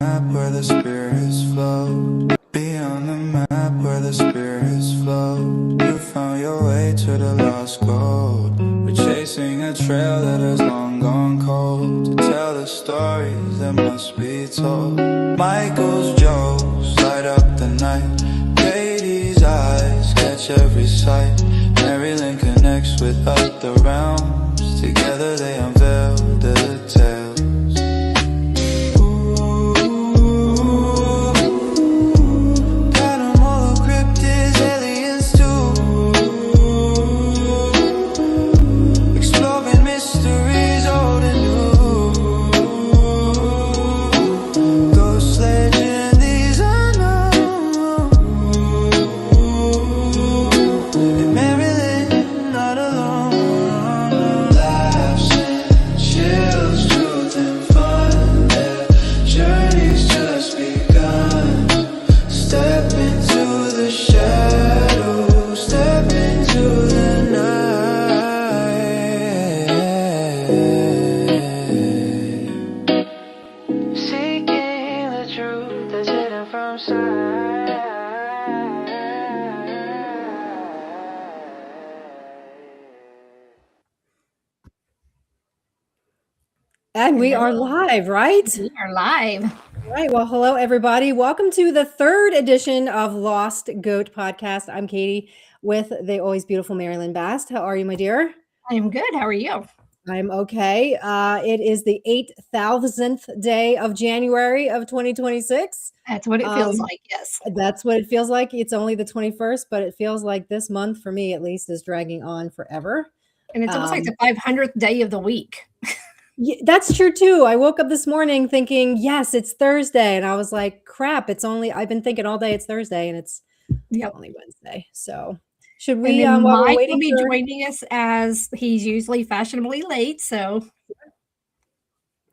map where the spirits flow. Be on the map where the spirits flow. You found your way to the lost gold. We're chasing a trail that has long gone cold. To tell the stories that must be told. Michael's jokes light up the night. Brady's eyes catch every sight. MaryLynn connects with other realms. Together they unveil the tales. And we are live, right? We are live. Right. Well, hello, everybody. Welcome to the third edition of Lost Goat Podcast. I'm Katie with the always beautiful MaryLynn Bast. How are you, my dear? I am good. How are you? I'm okay. It is the 8,000th day of January of 2026. That's what it feels like, yes. That's what it feels like. It's only the 21st, but it feels like this month, for me at least, is dragging on forever. And it's almost like the 500th day of the week. Yeah, that's true too. I woke up this morning thinking, yes, it's Thursday. And I was like, crap, I've been thinking all day it's Thursday and it's only Wednesday. So should we, while Mike we're will be joining us as he's usually fashionably late. So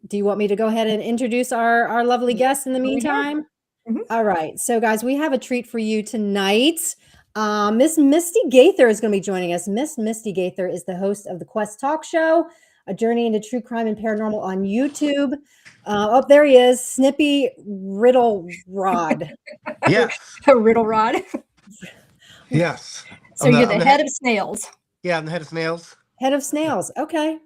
do you want me to go ahead and introduce our lovely guest in the meantime? Mm-hmm. All right. So guys, we have a treat for you tonight. Miss Misti Gaither is going to be joining us. Miss Misti Gaither is the host of the Quest Talk Show, a journey into true crime and paranormal on YouTube. There he is, Snippy Riddle Rod. Yes. A Riddle Rod. Yes. So you're the head of snails. Yeah, I'm the head of snails. Head of snails. Okay.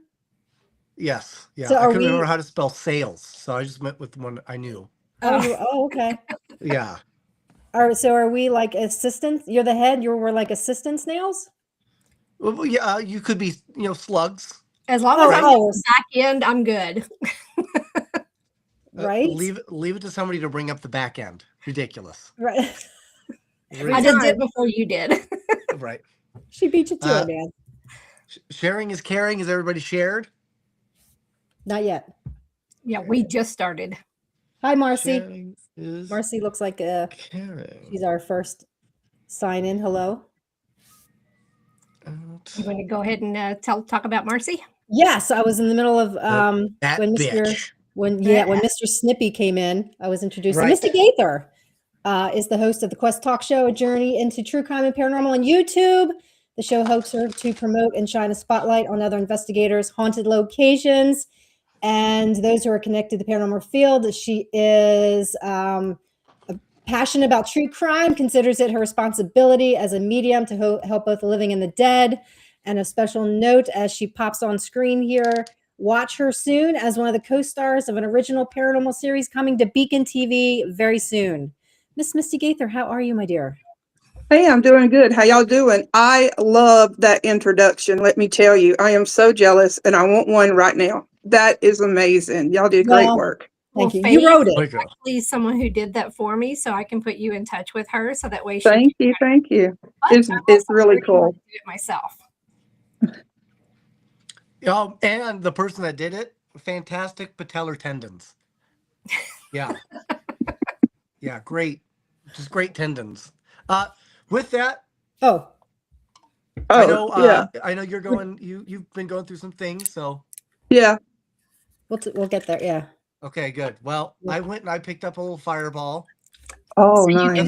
Yes. Yeah. So I couldn't remember how to spell sales, so I just went with the one I knew. Oh, okay. Yeah. So are we like assistants? You're the head. We're like assistant snails. Well, yeah, you could be, slugs. As long as I'm on the back end, I'm good. Right. Leave it to somebody to bring up the back end. Ridiculous. Right. I just did before you did. Right. She beat you to it, man. Sharing is caring. Is everybody shared? Not yet. Yeah, we just started. Hi, Marcy. Marcy looks like she's our first sign in. Hello. You want to go ahead and talk about Marcy? Yes, I was in the middle of when bitch. Mr. Snippy came in. I was introduced. Right. Misti Gaither is the host of the Quest Talk Show, a journey into true crime and paranormal on YouTube. The show hopes to promote and shine a spotlight on other investigators, haunted locations, and those who are connected to the paranormal field. She is passionate about true crime, considers it her responsibility as a medium to help both the living and the dead. And a special note as she pops on screen here, watch her soon as one of the co-stars of an original paranormal series coming to Beacon TV very soon. Miss Misti Gaither, how are you, my dear? Hey, I'm doing good. How y'all doing? I love that introduction. Let me tell you, I am so jealous and I want one right now. That is amazing. Y'all did great work. Thank you. You wrote it. Actually, someone who did that for me, so I can put you in touch with her, so that way. Thank you. It's really cool. Do it myself. And the person that did it, fantastic patellar tendons. Yeah. Yeah, great. Just great tendons. With that. I know you're going. You've been going through some things, so. Yeah. We'll get there. Yeah. Okay, good. Well, I went and I picked up a little fireball. Oh, so nice.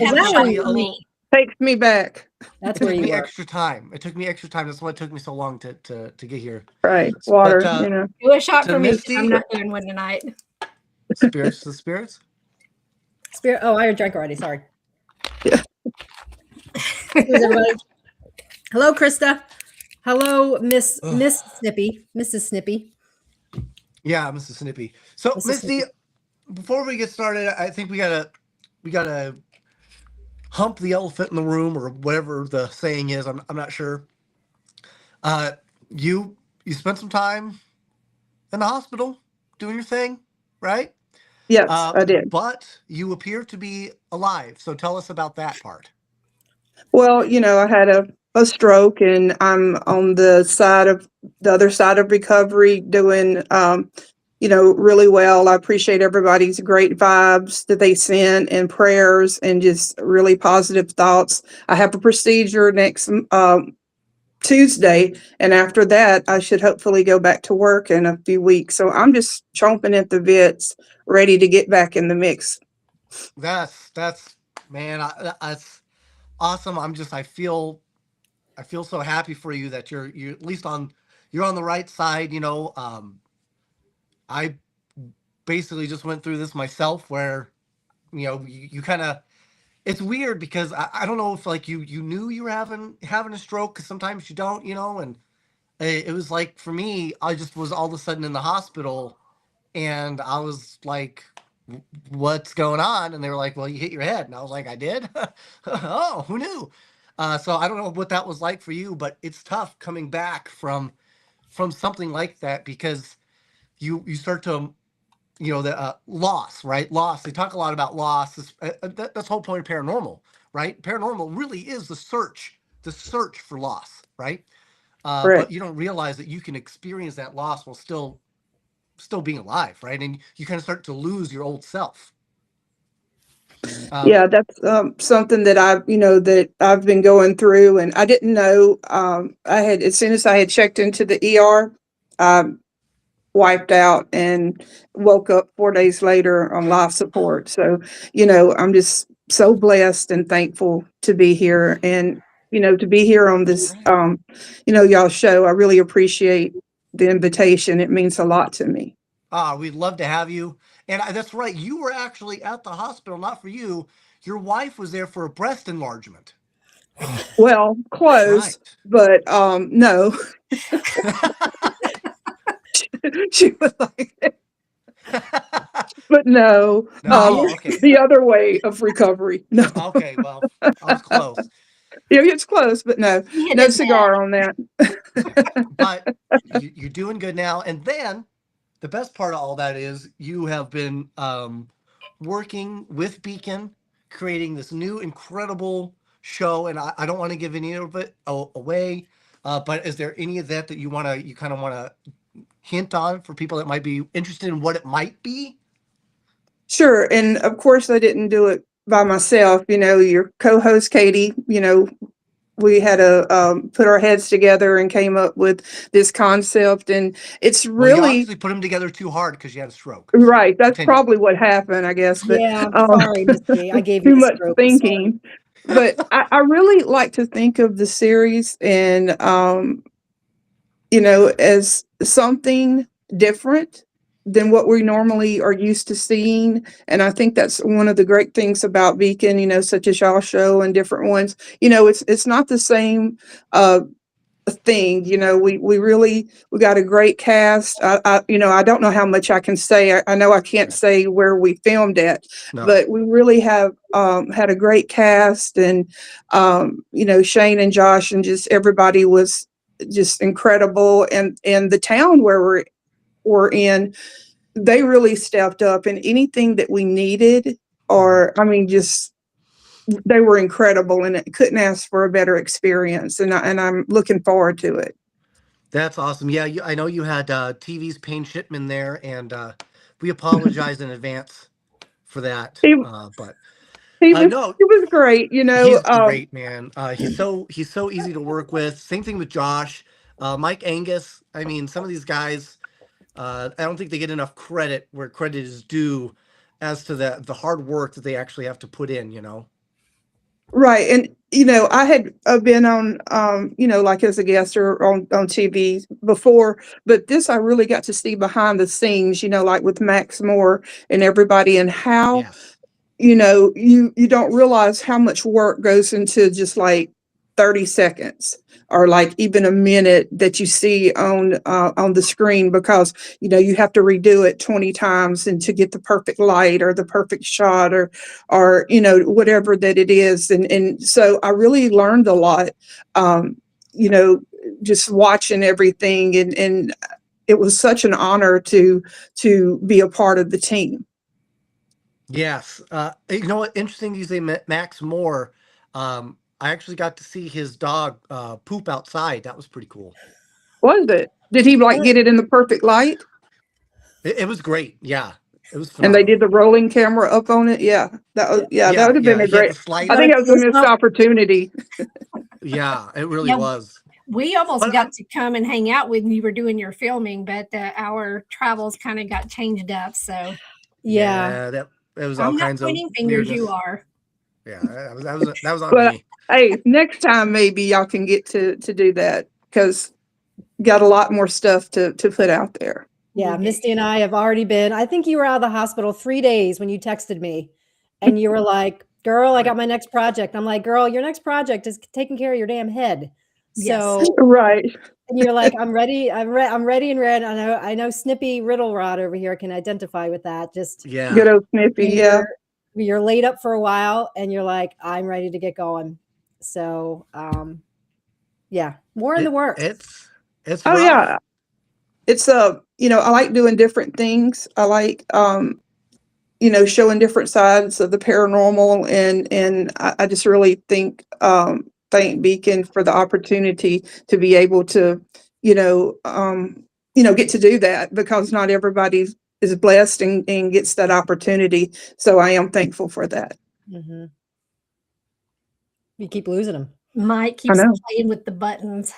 Takes me back. That's where you were. Extra time. It took me extra time. That's why it took me so long to get here. Right. Water, Do a shot for me. I'm not doing one tonight. The spirits. Spirit. Oh, I drank already. Sorry. Yeah. Cheers, everybody. Hello, Krista. Hello, Miss Snippy, Mrs. Snippy. Yeah, Mrs. Snippy. So, Mrs. Misty, Snippy. before we get started, I think we gotta hump the elephant in the room, or whatever the saying is. I'm not sure. Uh, you spent some time in the hospital doing your thing, right? Yes, I did. But you appear to be alive. So tell us about that part. Well, I had a stroke, and I'm on the other side of recovery, doing, really well. I appreciate everybody's great vibes that they send, and prayers, and just really positive thoughts. I have a procedure next Tuesday, and after that, I should hopefully go back to work in a few weeks. So I'm just chomping at the bits, ready to get back in the mix. That's man, that's awesome. I feel so happy for you that you're at least you're on the right side. I basically just went through this myself, where you kind of, it's weird because I don't know if like you knew you were having a stroke, because sometimes you don't, and it was like, for me, I just was all of a sudden in the hospital, and I was like, what's going on? And they were like, well, you hit your head. And I was like, I did? Oh, who knew? So I don't know what that was like for you, but it's tough coming back from something like that, because you start to, the loss, right? Loss. They talk a lot about loss. That's the whole point of paranormal, right? Paranormal really is the search for loss, right? But you don't realize that you can experience that loss while still being alive, right? And you kind of start to lose your old self. Yeah, that's something that I've been going through, and I didn't know. As soon as I had checked into the ER, I wiped out and woke up 4 days later on life support. So, I'm just so blessed and thankful to be here, and to be here on this, y'all's show. I really appreciate the invitation. It means a lot to me. We'd love to have you. And that's right. You were actually at the hospital, not for you. Your wife was there for a breast enlargement. Well, close, right. But no. She was like, but no, okay. The other way of recovery. No. Okay, well, I was close. Yeah, it's close, but no cigar on that. But you're doing good now. And then the best part of all that is you have been working with Beacon, creating this new incredible show. And I don't want to give any of it away, but is there any of that you kind of want to hint on for people that might be interested in what it might be? Sure. And of course, I didn't do it by myself. Your co-host, Katie, we had to put our heads together and came up with this concept. And it's really, you obviously put them together too hard because you had a stroke. Right. That's probably what happened, I guess. But yeah, sorry, Misty. I gave you too much stroke. thinking. But I really like to think of the series and, as something different than what we normally are used to seeing. And I think that's one of the great things about Beacon, such as y'all show and different ones. It's not the same thing. We got a great cast. I don't know how much I can say. I know I can't say where we filmed at, but we really have had a great cast, and Shane and Josh and just everybody was just incredible, and the town where we're in, they really stepped up, and anything that we needed, or just they were incredible, and it couldn't ask for a better experience, and I'm looking forward to it. That's awesome. Yeah, I know you had TV's Payne Shipman there, and we apologize in advance for that. But he was great. He's great, man. He's so easy to work with. Same thing with Josh, Mike Angus. I mean, some of these guys, I don't think they get enough credit where credit is due, as to the hard work that they actually have to put in. Right. And, I had been on, like as a guest or on TV before, but this, I really got to see behind the scenes, like with Max Moore and everybody, and how, you don't realize how much work goes into just like 30 seconds or like even a minute that you see on the screen, because you have to redo it 20 times and to get the perfect light or the perfect shot or whatever that it is. And so I really learned a lot, you know just watching everything, and it was such an honor to be a part of the team. Yes. You know what? Interesting you say Max Moore. I actually got to see his dog poop outside. That was pretty cool. Was it? Did he like get it in the perfect light? It was great. Yeah. It was And they phenomenal. did the rolling camera up on it. Yeah, that would have been a He had great. the I slider. think that was a missed opportunity. Yeah, it really Yeah. was. We almost But got to come and hang out when you were doing your filming, but our travels kind of got changed up. So Yeah. that it was all I'm not kinds of pointing fingers. weirdness. You are. Yeah, that was on But me. hey, next time maybe y'all can get to do that, because got a lot more stuff to put out there. Yeah, Misty and I have already been. I think you were out of the hospital 3 days when you texted me, and you were like, "Girl, I got my next project." I'm like, "Girl, your next project is taking care of your damn head." Yes. So, Right. and you're like, "I'm ready. I'm ready and red." I know Snippy Riddle Rod over here can identify with that. Just Yeah. Good old Snippy. Yeah. you're laid up for a while, and you're like, "I'm ready to get going." So, yeah, more in the works. It's Oh rough. yeah. It's I like doing different things. I like showing different sides of the paranormal, and I just really thank Beacon for the opportunity to be able to get to do that, because not everybody is blessed and gets that opportunity. So I am thankful for that. Mm-hmm. You keep losing them. Mike I keeps know. playing with the buttons.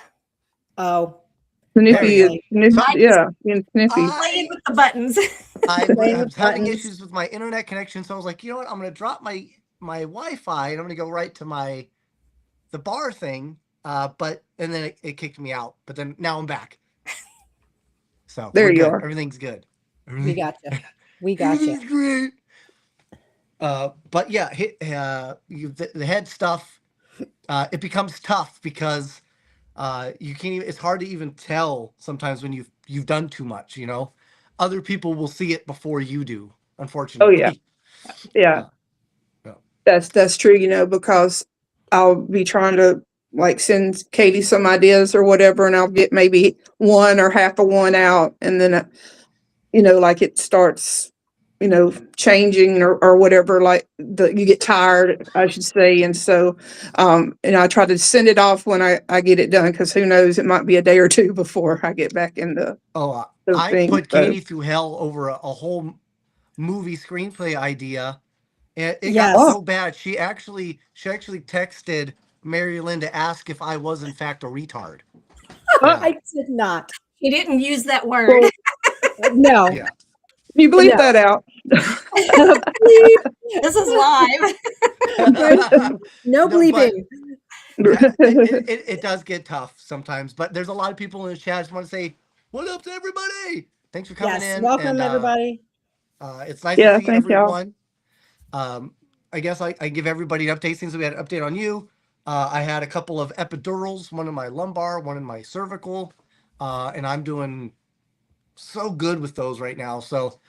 Oh, Sniffy is Mike is Sniffy. playing with the buttons. I Playing was with having buttons. issues with my internet connection, so I was like, you know what? I'm going to drop my Wi-Fi and I'm going to go right to the bar thing. And then it kicked me out. But then now I'm back. So There we're you good. are. Everything's good. We got you. We got you. Everything's great. But yeah, the head stuff. It becomes tough because you can't even. It's hard to even tell sometimes when you've done too much. Other people will see it before you do. Oh Unfortunately. yeah. Yeah. Yeah. That's true, because I'll be trying to like send Katie some ideas or whatever, and I'll get maybe one or half of one out, and then like it starts changing or whatever, like you get tired, I should say. And so I try to send it off when I get it done, because who knows, it might be a day or two before I get back in the I thing. put Katie through hell over a whole movie screenplay idea, and it got Yes. so bad. She actually texted MaryLynn to ask if I was in fact a retard. Yeah. I did not. He didn't use that word. No. Yeah. You bleep No. that out. This is live. No bleeping. It does get tough sometimes, but there's a lot of people in the chat. I just want to say, what up to everybody? Thanks for coming Yes. in. Welcome, and, everybody. It's nice Yeah, to see thank y'all. everyone. I guess I give everybody an update since we had an update on you. I had a couple of epidurals, one in my lumbar, one in my cervical, and I'm doing so good with those right now. So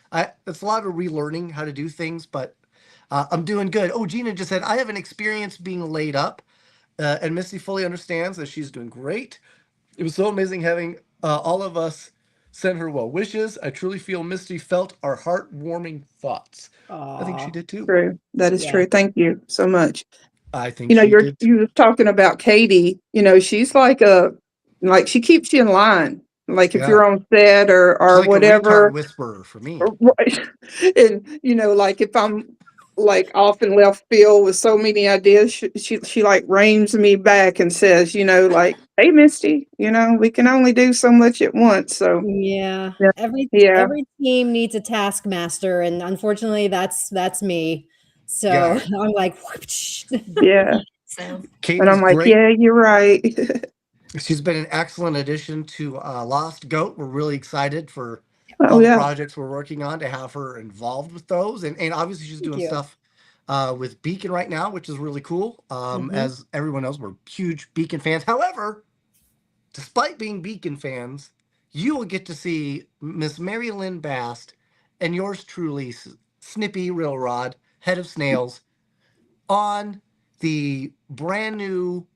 it's a lot of relearning how to do things, but I'm doing good. Oh, Gina just said, I haven't experienced being laid up, and Misty fully understands that she's doing great. It was so amazing having all of us send her well wishes. I truly feel Misty felt our heartwarming thoughts. I think she did too. True. That is true. Thank you so much. I think she did. You were talking about Katie. She's like she keeps you in line. Like if you're on set or She's like whatever. a retard whisperer for me. Right. And like if I'm like off in left field with so many ideas, she like reins me back and says, like, hey Misty, we can only do so much at once. So Yeah. Every team needs a taskmaster, and unfortunately that's me. So Yeah. I'm like, yeah. So Katie's And I'm like, great. yeah, you're right. She's been an excellent addition to Lost Goat. We're really excited for Oh all the yeah. projects we're working on to have her involved with those. And obviously she's doing stuff with Beacon right now, which is really cool. Mhm. As everyone knows, we're huge Beacon fans. However, despite being Beacon fans, you will get to see Miss MaryLynn Bast and yours truly, Snippy Railrod, head of snails, on the brand new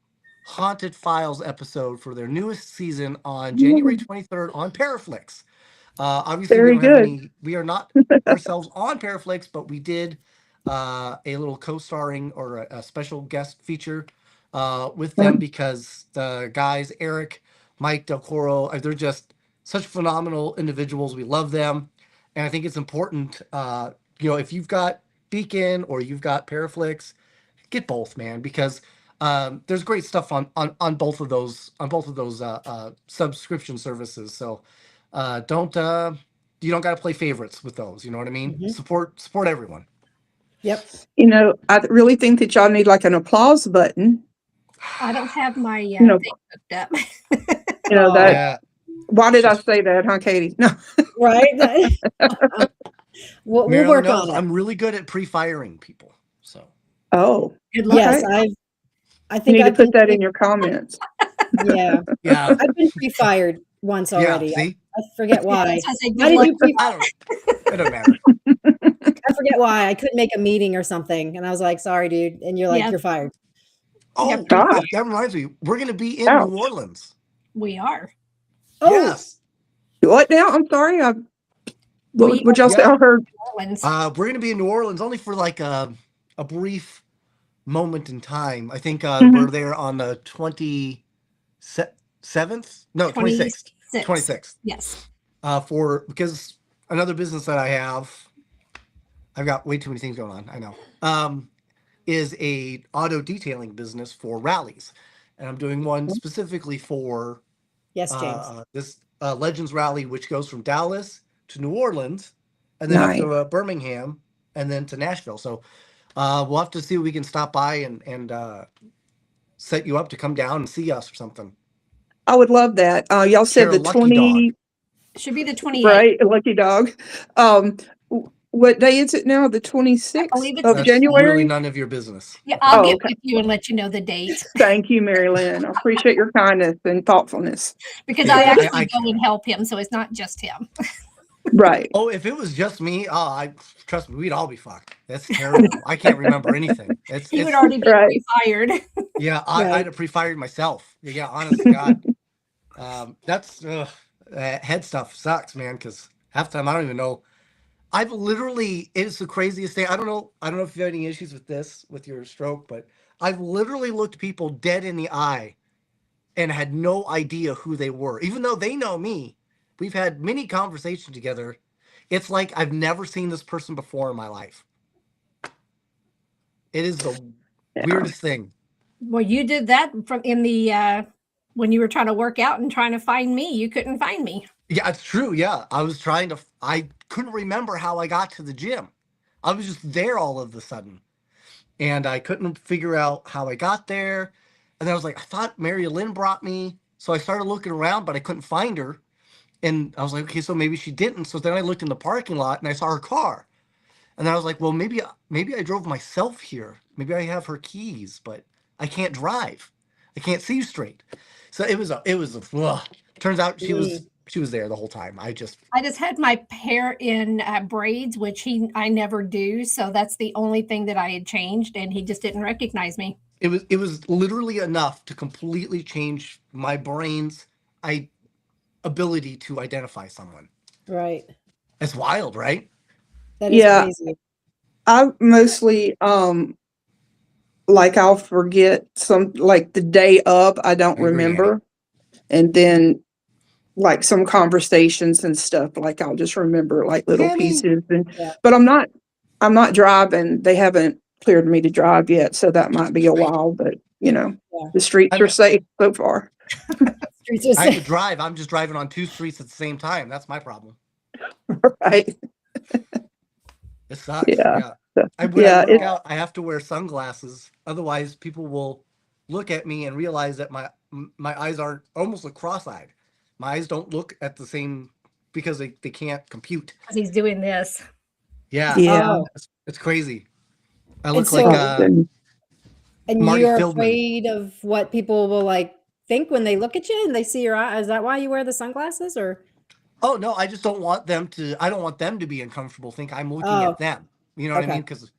Haunted Files episode for their newest season on January 23rd on Paraflix. Obviously, we Very don't have good. any, we are not ourselves on Paraflix, but we did a little co-starring or a special guest feature with them because the guys, Eric, Mike Del Coro, they're just such phenomenal individuals. We love them. And I think it's important, if you've got Beacon or you've got Paraflix, get both, man, because there's great stuff on both of those subscription services. So don't you don't got to play favorites with those. You know what I mean? Mhm. Support everyone. Yep. I really think that y'all need like an applause button. I don't have my know- thing hooked up. That. Yeah. Why did I say that, huh, Katie? No. Right. we'll MaryLynn work knows on it. I'm really good at pre-firing people. So Oh, Good luck. Yes, okay. I You think need to I've put been that in your comments. yeah. yeah, I've been pre-fired once already. see, I forget why. I say, Why good did luck. you pre- I don't. It doesn't matter. I forget why. I couldn't make a meeting or something. And I was like, sorry, dude. And you're like, Yeah. you're fired. Oh, Yep. Gosh. that reminds me. We're going to be in Ouch. New Orleans. We are. Oh, Yes. What now? I'm sorry. We Would y'all say I heard? Orleans. We're going to be in New Orleans only for like a brief moment in time. I think we're there on the 27th. No, 26th. 26th. Yes. Because another business that I have, I've got way too many things going on. I know. Is a auto detailing business for rallies, and I'm doing one specifically for yes, James. this Legends rally, which goes from Dallas to New Orleans, and then Nice. up to Birmingham, and then to Nashville. So we'll have to see if we can stop by and set you up to come down and see us or something. I would love that. Y'all said Share a the lucky 20, dog. Should be the 28th. right? A lucky dog. What day is it now? The 26th believe it's of the January? Really none of your business. Yeah, I'll Oh, get okay. with you and let you know the date Thank you, MaryLynn. I appreciate your kindness and thoughtfulness. because Yeah, I I actually go can't. and help him, so it's not just him. Right. Oh, if it was just me, I trust me, we'd all be fucked. That's terrible. I can't remember anything. He would already be Right. fired. Yeah, Right. I'd have pre-fired myself. Yeah, honest to God. That's head stuff sucks, man, because half the time I don't even know. I've literally, it's the craziest thing. I don't know if you have any issues with this, with your stroke, but I've literally looked people dead in the eye and had no idea who they were, even though they know me. We've had many conversations together. It's like I've never seen this person before in my life. It is the weirdest thing. Well, you did that from in the when you were trying to work out and trying to find me. You couldn't find me. Yeah, it's true. Yeah. I couldn't remember how I got to the gym. I was just there all of a sudden. And I couldn't figure out how I got there. And then I was like, I thought MaryLynn brought me. So I started looking around, but I couldn't find her. And I was like, okay, so maybe she didn't. So then I looked in the parking lot and I saw her car. And then I was like, well, maybe I drove myself here. Maybe I have her keys, but I can't drive. I can't see straight. So it was turns out she was there the whole time. I just had my hair in braids, which I never do. So that's the only thing that I had changed, and he just didn't recognize me. it was literally enough to completely change my brain's ability to identify someone. Right. It's wild, right? That is Yeah. crazy. I mostly, like I'll forget some, like the day of, I don't I agree, remember. And then like some conversations and stuff, like I'll just remember like little Annie. pieces. Yeah. But I'm not driving. They haven't cleared me to drive yet. So that might be a while, but Yeah. the streets are safe so far. Streets are I have to safe. drive. I'm just driving on two streets at the same time. That's my problem. Right. It sucks. Yeah. When I Yeah, work out, I have to wear sunglasses. Otherwise, people will look at me and realize that my eyes are almost like cross-eyed. My eyes don't look at the same because they can't compute. Because he's doing this. Yeah. Yeah. Oh, It's crazy. I And look so, like and Marty you're Feldman. afraid of what people will like think when they look at you and they see your eye. Is that why you wear the sunglasses or? Oh no, I just don't want them to. I don't want them to be uncomfortable. Think I'm looking Oh, at them. You know what I mean? okay. Because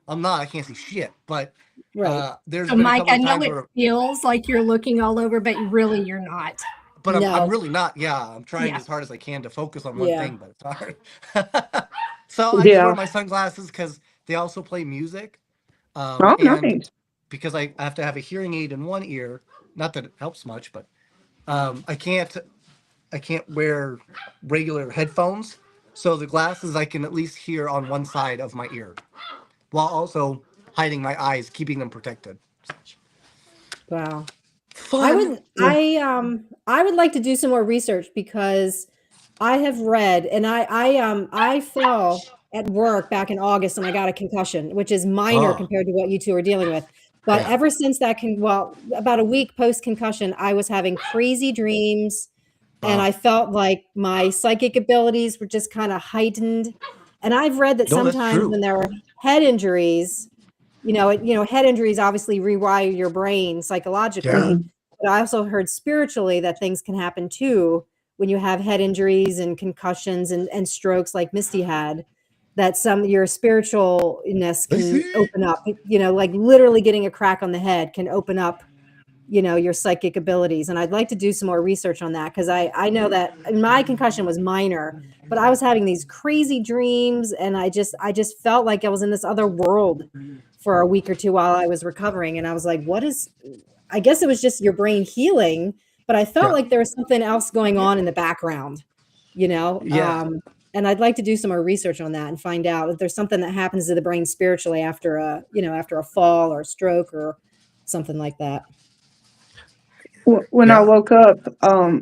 I'm not. I can't see shit. But Right. there's So, been a Mike, couple I of know times it where, feels like you're looking all over, but really you're not. but I'm No. really not. Yeah, I'm trying Yeah. as hard as I can to focus on one Yeah. thing, but it's hard. So I just wear Yeah. my sunglasses because they also play music, Oh, and nice. because I have to have a hearing aid in one ear. Not that it helps much, but I can't wear regular headphones. So the glasses I can at least hear on one side of my ear, while also hiding my eyes, keeping them protected. Wow. Fun. I would like to do some more research because I have read and I fell at work back in August and I got a concussion, which is minor Oh, compared to what you two are dealing with. But yeah. ever since that about a week post concussion, I was having crazy dreams and Oh, I felt like my psychic abilities were just kind of heightened. And I've read that no, that's sometimes true. when there are head injuries, head injuries obviously rewire your brain Yeah. psychologically. Mhm. But I also heard spiritually that things can happen too when you have head injuries and concussions and strokes like Misty had, that some your spiritualness I can see. open up, like literally getting a crack on the head can open up, your psychic abilities. And I'd like to do some more research on that because I know that my concussion was minor, but I was having these crazy dreams and I just felt like I was in this other world for a week or two while I was recovering. And I was like, I guess it was just your brain healing, but I felt Yeah. like there was something else going on in the background, you know? Yeah. And I'd like to do some more research on that and find out if there's something that happens to the brain spiritually after after a fall or a stroke or something like that. When I Yeah. woke up, I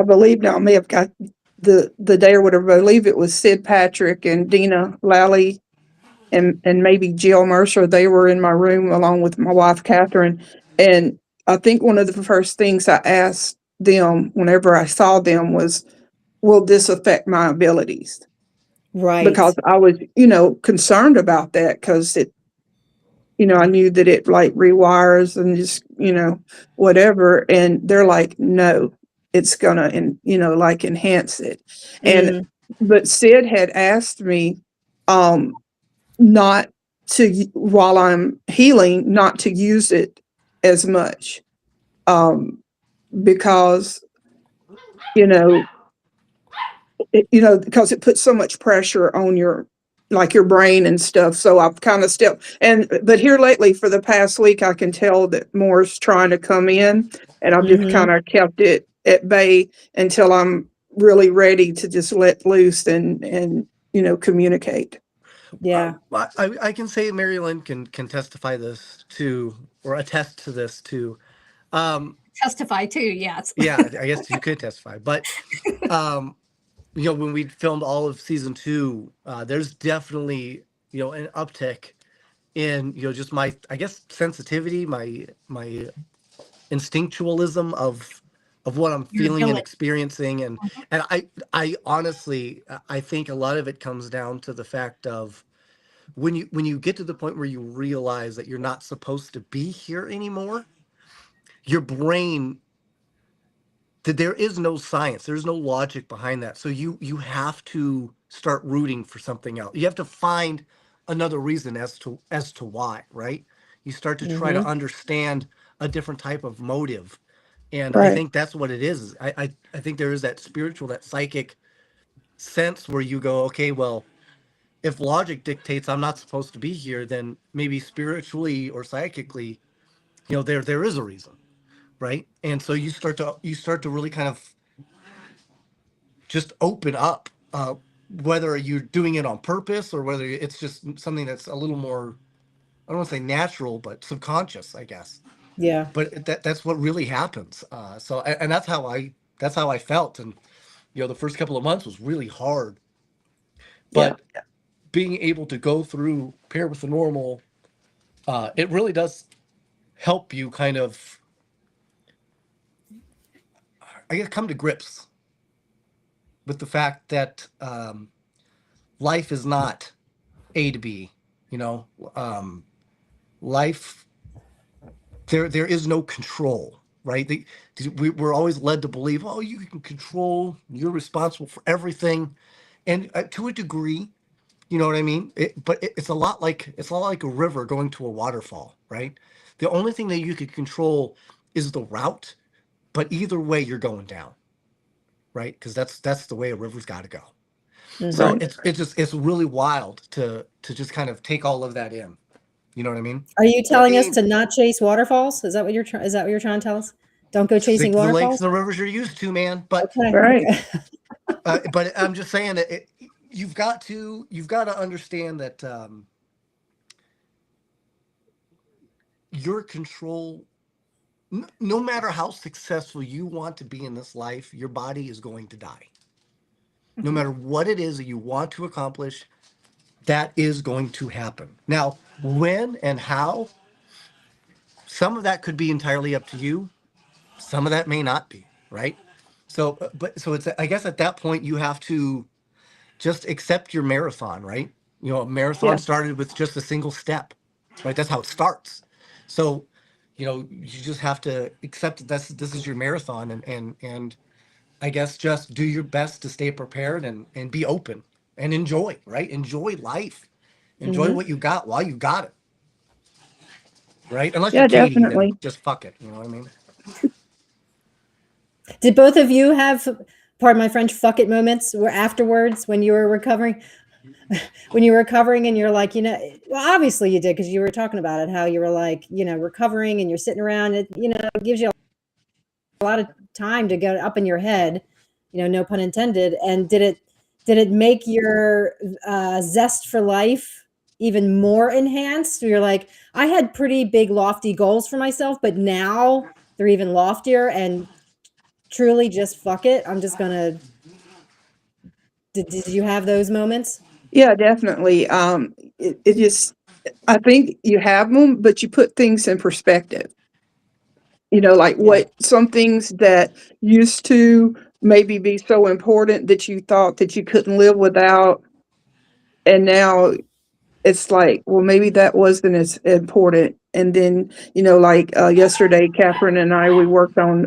believe now I may have got the day or whatever. I believe it was Sid Patrick and Dina Lally and maybe Jill Mercer. They were in my room along with my wife Catherine, and I think one of the first things I asked them whenever I saw them was, "Will this affect my abilities?" Right. Because I was, concerned about that because I knew that it like rewires and just, whatever. And they're like, no, it's gonna, and like enhance it. And, Mm, but Sid had asked me, um, not while I'm healing, not to use it as much. Um, because, you know, because it puts so much pressure on your brain and stuff. So I've kind of but here lately for the past week, I can tell that more's trying to come in, and I've just mhm. kind of kept it at bay until I'm really ready to just let loose and communicate. Yeah. I can say MaryLynn can testify this to or attest to this too. Testify too, yes. Yeah, I guess you could testify, but um, when we filmed all of season 2, there's definitely an uptick in just my, I guess, sensitivity, my instinctualism of what I'm Your feeling and ability. experiencing, and I honestly I think a lot of it comes down to the fact of when you get to the point where you realize that you're not supposed to be here anymore, your brain, that there is no science, there's no logic behind that, so you have to start rooting for something else. You have to find another reason as to why, right? You start to try to Mhm. understand a different type of motive, and I Right. think that's what it is. I think there is that spiritual, that psychic sense where you go, okay, well, if logic dictates I'm not supposed to be here, then maybe spiritually or psychically, there is a reason, right? And so you start to really kind of just open up, whether you're doing it on purpose or whether it's just something that's a little more, I don't want to say natural, but subconscious, I guess. Yeah. But that's what really happens. So and that's how I felt, and the first couple of months was really hard, Yeah. but being able to go through Pair with the Normal, it really does help you kind of, I guess, come to grips with the fact that life is not A to B. You know, life, there is no control, right? We're always led to believe, oh, you can control, you're responsible for everything. And to a degree, you know what I mean? But it's a lot like a river going to a waterfall, right? The only thing that you could control is the route, but either way you're going down, right? Because that's the way a river's got to go. So Right. it's really wild to just kind of take all of that in. You know what I mean? Are you I telling us mean, to not chase waterfalls? Is that what is that what you're trying to tell us? Don't go chasing the lakes waterfalls? and the rivers you're used to, man. But Okay. Right. but I'm just saying that you've got to understand that your control. No matter how successful you want to be in this life, your body is going to die. No matter what it is that you want to accomplish, that is going to happen. Now, when and how, some of that could be entirely up to you. Some of that may not be, right? So, so it's, I guess at that point you have to just accept your marathon, right? You know, a marathon Yeah. started with just a single step, right? That's how it starts. So, you just have to accept that this is your marathon, and I guess just do your best to stay prepared and be open and enjoy, right? Enjoy life. Enjoy Mhm. what you got while you got it, right? Unless you're Yeah, Katie, then definitely. just fuck it. You know what I mean? Did both of you have, pardon my French, fuck it moments where afterwards when you were recovering? When you were recovering and you're like, well, obviously you did because you were talking about it, how you were like, recovering and you're sitting around, it gives you a lot of time to get up in your head, no pun intended. And did it make your zest for life even more enhanced? You're like, I had pretty big lofty goals for myself, but now they're even loftier and truly just fuck it. I'm just gonna. Did you have those moments? Yeah, definitely. It just, I think you have them, but you put things in perspective. Like Yeah. what some things that used to maybe be so important that you thought that you couldn't live without, and now it's like, well, maybe that wasn't as important. And then, like yesterday, Catherine and I, we worked on,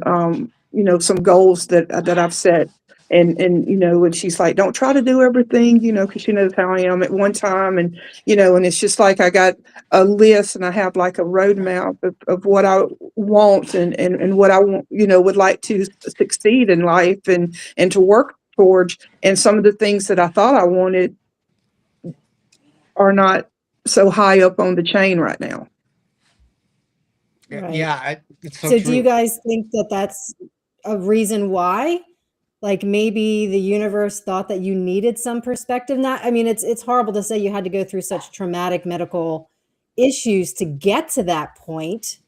some goals that I've set. And she's like, don't try to do everything, because she knows how I am at one time. And it's just like I got a list and I have like a roadmap of what I want and what I want, would like to succeed in life and to work towards. And some of the things that I thought I wanted are not so high up on the chain right now. Yeah, Right. yeah, it's so So do you true. guys think that that's a reason why? Like maybe the universe thought that you needed some perspective. Not, I mean, it's horrible to say you had to go through such traumatic medical issues to get to that point.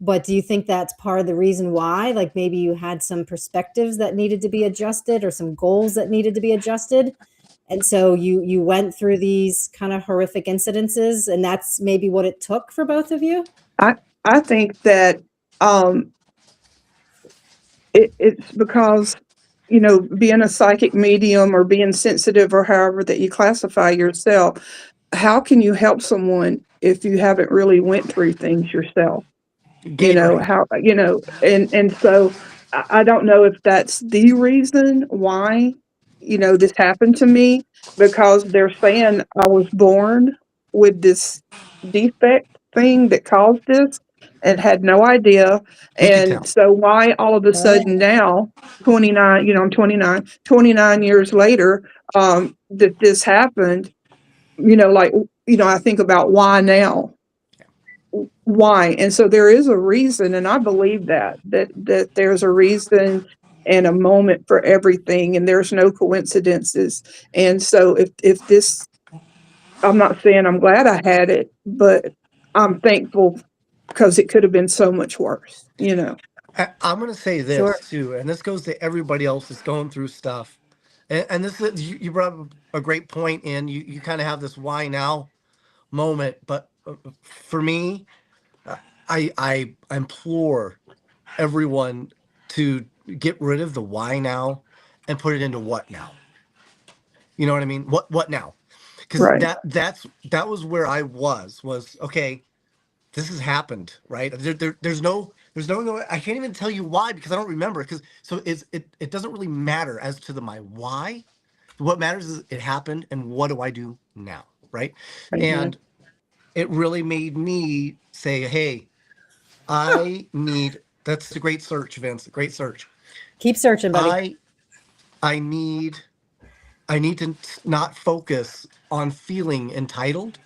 But do you think that's part of the reason why? Like maybe you had some perspectives that needed to be adjusted or some goals that needed to be adjusted. And so you went through these kind of horrific incidences, and that's maybe what it took for both of you? I think that um, it's because being a psychic medium or being sensitive or however that you classify yourself, how can you help someone if you haven't really went through things yourself? Gatorade. How and so I don't know if that's the reason why this happened to me, because they're saying I was born with this defect thing that caused this and had no idea. We could And tell. so why all of a sudden Oh, now, 29, I'm 29 years later, that this happened, like, I think about why now, why. And so there is a reason, and I believe that there's a reason and a moment for everything, and there's no coincidences. And so if this, I'm not saying I'm glad I had it, but I'm thankful because it could have been so much worse. I'm going to say sure. this too, and this goes to everybody else that's going through stuff. And this is, you brought up a great point, and you kind of have this why now moment. But for me, I implore everyone to get rid of the why now and put it into what now. You know what I mean? What now? because that was where I was okay. This has happened, right? There's no, I can't even tell you why because I don't remember. It doesn't really matter as to my why. What matters is it happened, and what do I do now, right? And it really made me say, hey, that's a great search, Vince. Great search. Keep searching, buddy. I need to not focus on feeling entitled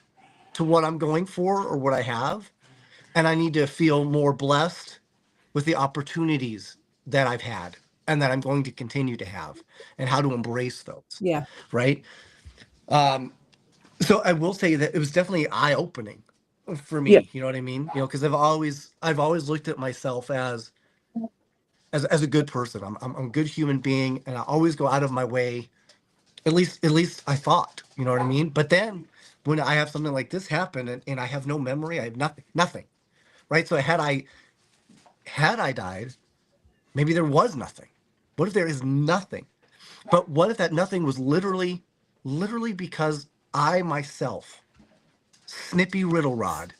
to what I'm going for or what I have. And I need to feel more blessed with the opportunities that I've had and that I'm going to continue to have and how to embrace those. Yeah. Right. So I will say that it was definitely eye-opening for me. Yeah. You know what I mean? Because I've always looked at myself as a good person. I'm a good human being, and I always go out of my way. At least I thought. You know what I mean? But then when I have something like this happen and I have no memory, I have nothing. Right? So had I died, maybe there was nothing. What if there is nothing? But what if that nothing was literally because I myself, Snippy Riddlerod,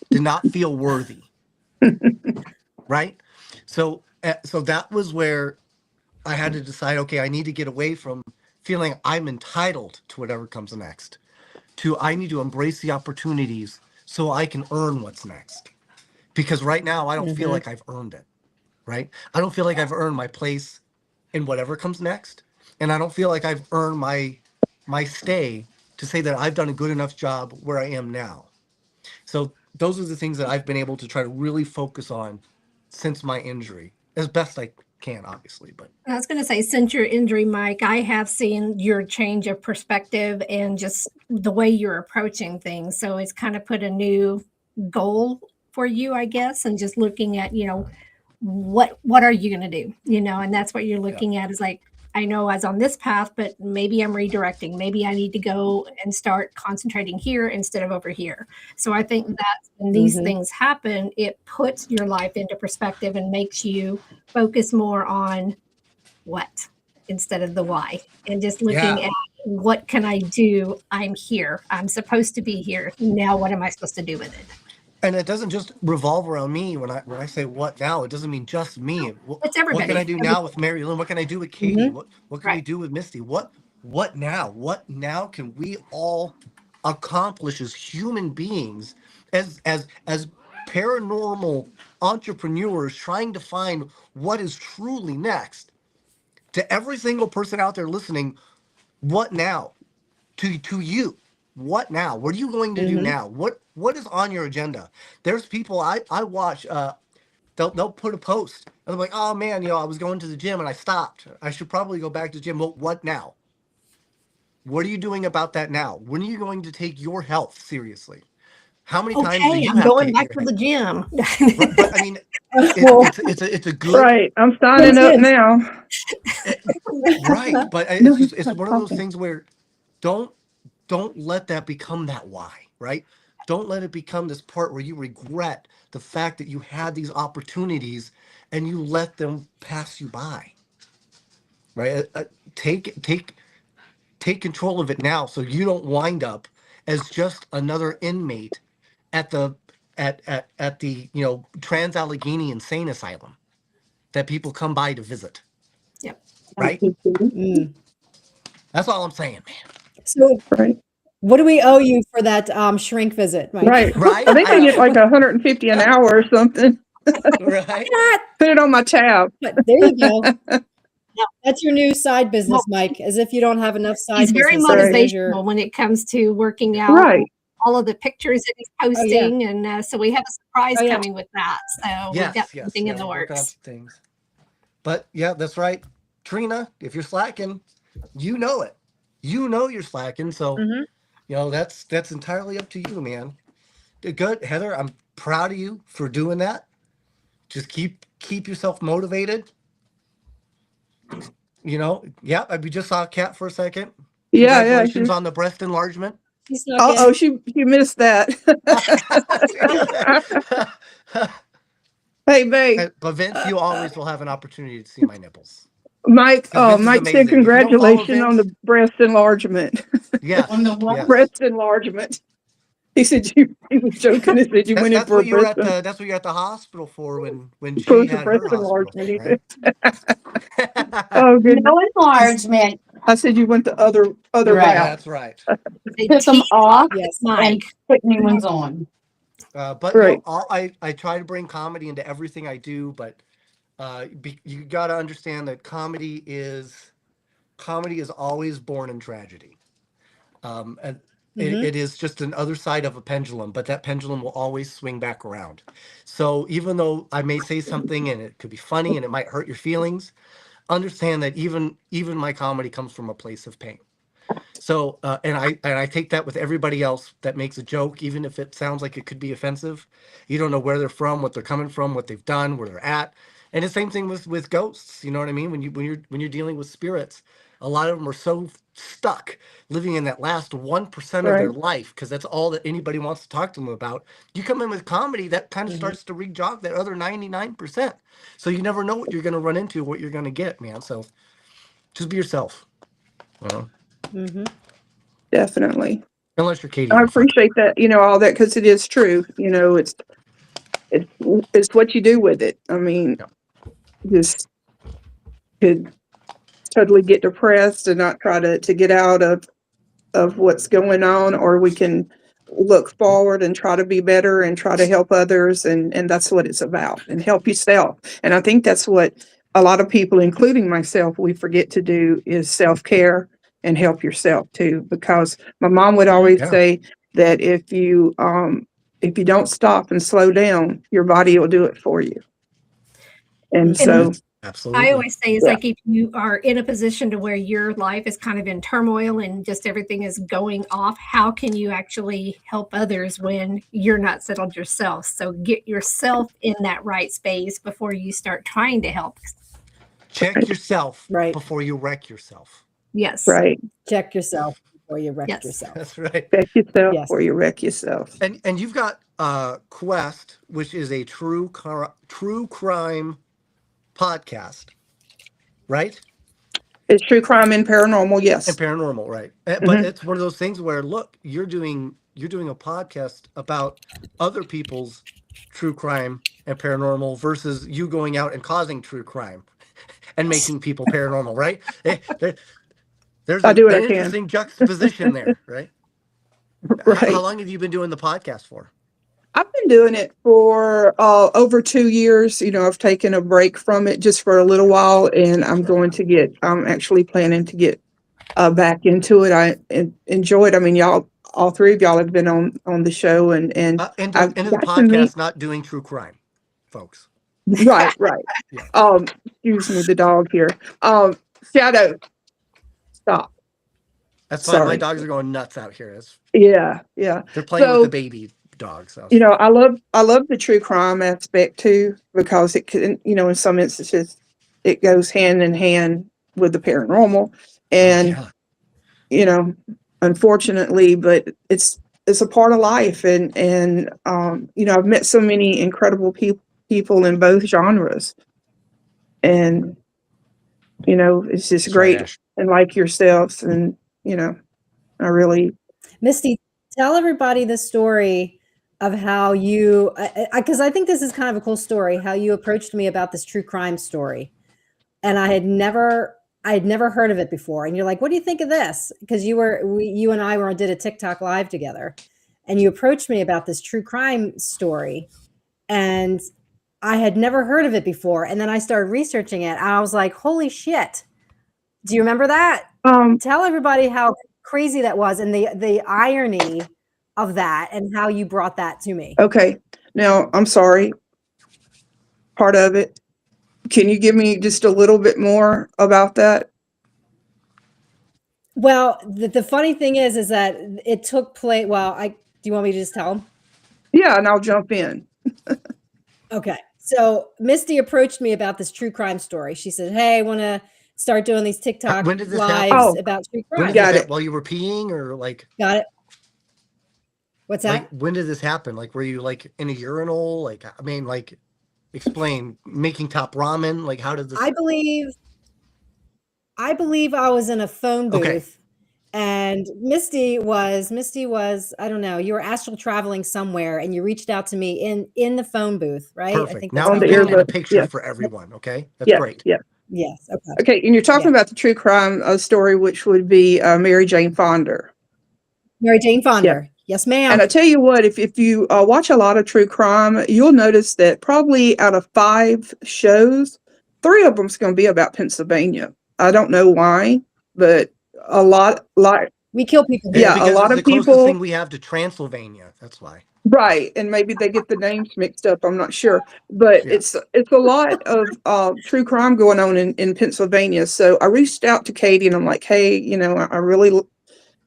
did not feel worthy, right? So that was where I had to decide, okay, I need to get away from feeling I'm entitled to whatever comes next, to I need to embrace the opportunities so I can earn what's next. Because right now, I don't feel like I've earned it, right? I don't feel like I've earned my place in whatever comes next. And I don't feel like I've earned my stay to say that I've done a good enough job where I am now. So those are the things that I've been able to try to really focus on since my injury, as best I can, obviously. But I was going to say, since your injury, Mike, I have seen your change of perspective and just the way you're approaching things. So it's kind of put a new goal for you, I guess, and just looking at, what are you going to do, and that's what you're looking at is like, I know I was on this path, but maybe I'm redirecting. Maybe I need to go and start concentrating here instead of over here. So I think that when these things happen, it puts your life into perspective and makes you focus more on what instead of the why, and just looking at what can I do? I'm here. I'm supposed to be here. Now, what am I supposed to do with it? And it doesn't just revolve around me. When I say what now, it doesn't mean just me. It's everybody. What can I do now with MaryLynn? What can I do with Katie? What can we do with Misty? What now? What now can we all accomplish as human beings, as paranormal entrepreneurs trying to find what is truly next? To every single person out there listening, what now? To you. What now? What are you going to do now? What is on your agenda? There's people I watch, they'll put a post and I'm like, oh man, I was going to the gym and I stopped. I should probably go back to the gym. Well, what now? What are you doing about that now? When are you going to take your health seriously? How many times do you I'm going back to the gym. But I mean, it's a good. Right. I'm signing up now. Right. But it's one of those things where don't let that become that why, right? Don't let it become this part where you regret the fact that you had these opportunities and you let them pass you by, right? Take control of it now so you don't wind up as just another inmate at the Trans-Allegheny Insane Asylum that people come by to visit. Yep. Right? That's all I'm saying, man. So, what do we owe you for that shrink visit, Mike? Right. I think I get like 150 an hour or something. Right. Put it on my tab. But there you go. That's your new side business, Mike. As if you don't have enough side He's business. very motivational when it comes to working out. Right. All of the pictures that he's posting, and so we have a surprise coming with that. So we've got something in the works. Things. But yeah, that's right, Trina. If you're slacking, you know it. You know you're slacking. So that's entirely up to you, man. Good, Heather. I'm proud of you for doing that. Just keep yourself motivated. We just saw Kat for a second. Congratulations on the breast enlargement. She missed that. Hey, babe. But Vince, you always will have an opportunity to see my nipples. Mike said congratulations on the breast enlargement. Yes. On the what? Yes. Breast enlargement. He said he was joking. He said you went in That's for a what you were breast, at the. That's what you're at the hospital for when she for the had breast her hospital enlargement. thing, He right? said, "Oh goodness." No enlargement. I said you went the other Right. route. That's right. They Took them tease off Yes. Mike. and put new ones on. But Right. no, I try to bring comedy into everything I do, but you got to understand that comedy is always born in tragedy. And it is just an other side of a pendulum, but that pendulum will always swing back around. So even though I may say something and it could be funny and it might hurt your feelings, understand that even my comedy comes from a place of pain. So and I take that with everybody else that makes a joke, even if it sounds like it could be offensive. You don't know where they're from, what they're coming from, what they've done, where they're at. And the same thing with ghosts. You know what I mean? When you're dealing with spirits, a lot of them are so stuck living in that last 1% of their Right. life because that's all that anybody wants to talk to them about. You come in with comedy, that kind of starts to re-jog that other 99%. So you never know what you're going to run into, what you're going to get, man. So just be yourself. You know? Mm-hmm. Definitely. Unless you're Katie I McFly. appreciate that, all that, because it is true. It's what you do with it. I mean, Yeah. just could totally get depressed and not try to get out of what's going on, or we can look forward and try to be better and try to help others, and that's what it's about, and help yourself. And I think that's what a lot of people, including myself, we forget to do, is self-care and help yourself too, because my mom would always Yeah. say that if you don't stop and slow down, your body will do it for you. And so Absolutely. I always say it's Yeah. like if you are in a position to where your life is kind of in turmoil and just everything is going off, how can you actually help others when you're not settled yourself? So get yourself in that right space before you start trying to help. Check yourself Right. before you wreck yourself. Yes. right, Check yourself before you wreck Yes. yourself. That's right. check yourself Yes. before you wreck yourself. And you've got Quest, which is a true crime podcast, right? It's true crime and paranormal, And yes. paranormal, right? But Mhm. it's one of those things where, look, you're doing a podcast about other people's true crime and paranormal versus you going out and causing true crime and making people paranormal, right? There's I an do what I can. interesting juxtaposition there, right? Right. How long have you been doing the podcast for? I've been doing it for over 2 years. I've taken a break from it just for a little while, and I'm actually planning to get back into it. I enjoy it. I mean, all three of y'all have been on the show, and Into I've the got to meet. podcast, not doing true crime, folks. Right, right. Yeah. Excuse me, the dog here. Shadow, stop. That's fine. My Sorry. dogs are going nuts out here. Yeah. They're playing with So, the baby dog. So I love the true crime aspect too, because it can, in some instances, it goes hand in hand with the paranormal, and yeah. Unfortunately, but it's a part of life, and I've met so many incredible people in both genres, and it's just That's right, great, Ash. and like yourselves, and I really. Misty, tell everybody the story of how you, because I think this is kind of a cool story, how you approached me about this true crime story. And I had never heard of it before. And you're like, what do you think of this? Because you and I did a TikTok live together, and you approached me about this true crime story. And I had never heard of it before. And then I started researching it, and I was like, holy shit. Do you remember that? Tell everybody how crazy that was, and the irony of that, and how you brought that to me. Okay. Now, I'm sorry. Part of it. Can you give me just a little bit more about that? Well, the funny thing is that it took place. Well, do you want me to just tell them? Yeah, and I'll jump in. Okay. So Misty approached me about this true crime story. She said, hey, I want to start doing these TikTok When did this lives happen? about true When crime. did Got this it. while you were peeing or like? Got it. What's that? Like, when did this happen? Like, were you like in a urinal? Like, I mean, like, explain. Making top ramen. Like, how did this? I believe I was in a phone booth, Okay. And Misty was, I don't know, you were astral traveling somewhere and you reached out to me in the phone booth, right? I Perfect. think Now that's On I'm how the we painting met. a earbud. picture Yeah. for everyone. Okay, that's Yeah. great. Yeah. Yes. Okay. Okay. And you're talking Yeah. about the true crime story, which would be Mary Jane Fonda. Mary Jane Yeah. Fonda. Yes, ma'am. And I tell you what, if you watch a lot of true crime, you'll notice that probably out of 5 shows, 3 of them's going to be about Pennsylvania. I don't know why, but a lot, We kill people It's here. yeah, a because lot it's of the closest thing people, we have to Transylvania. That's why. right? And maybe they get the names mixed up. I'm not sure, but Yeah. it's a lot of true crime going on in Pennsylvania. So I reached out to Katie and I'm like, hey, I really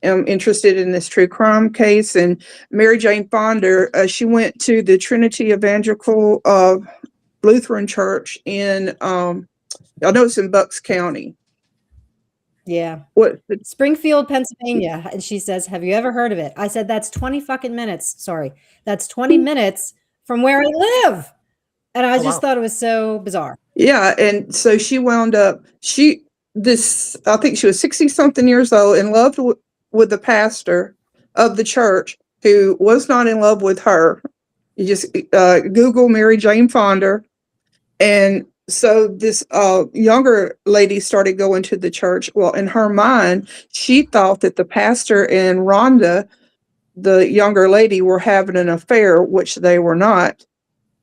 am interested in this true crime case. And Mary Jane Fonda, she went to the Trinity Evangelical Lutheran Church in, I know it's in Bucks County. Yeah. What? Springfield, Pennsylvania. And she says, have you ever heard of it? I said, that's 20 fucking minutes. Sorry. That's 20 minutes from where I live. And I just thought it was so bizarre. Yeah. And so she wound up, I think she was 60 something years old, in love with the pastor of the church, who was not in love with her. You just Google Mary Jane Fonda. And so this younger lady started going to the church. Well, in her mind, she thought that the pastor and Rhonda, the younger lady, were having an affair, which they were not.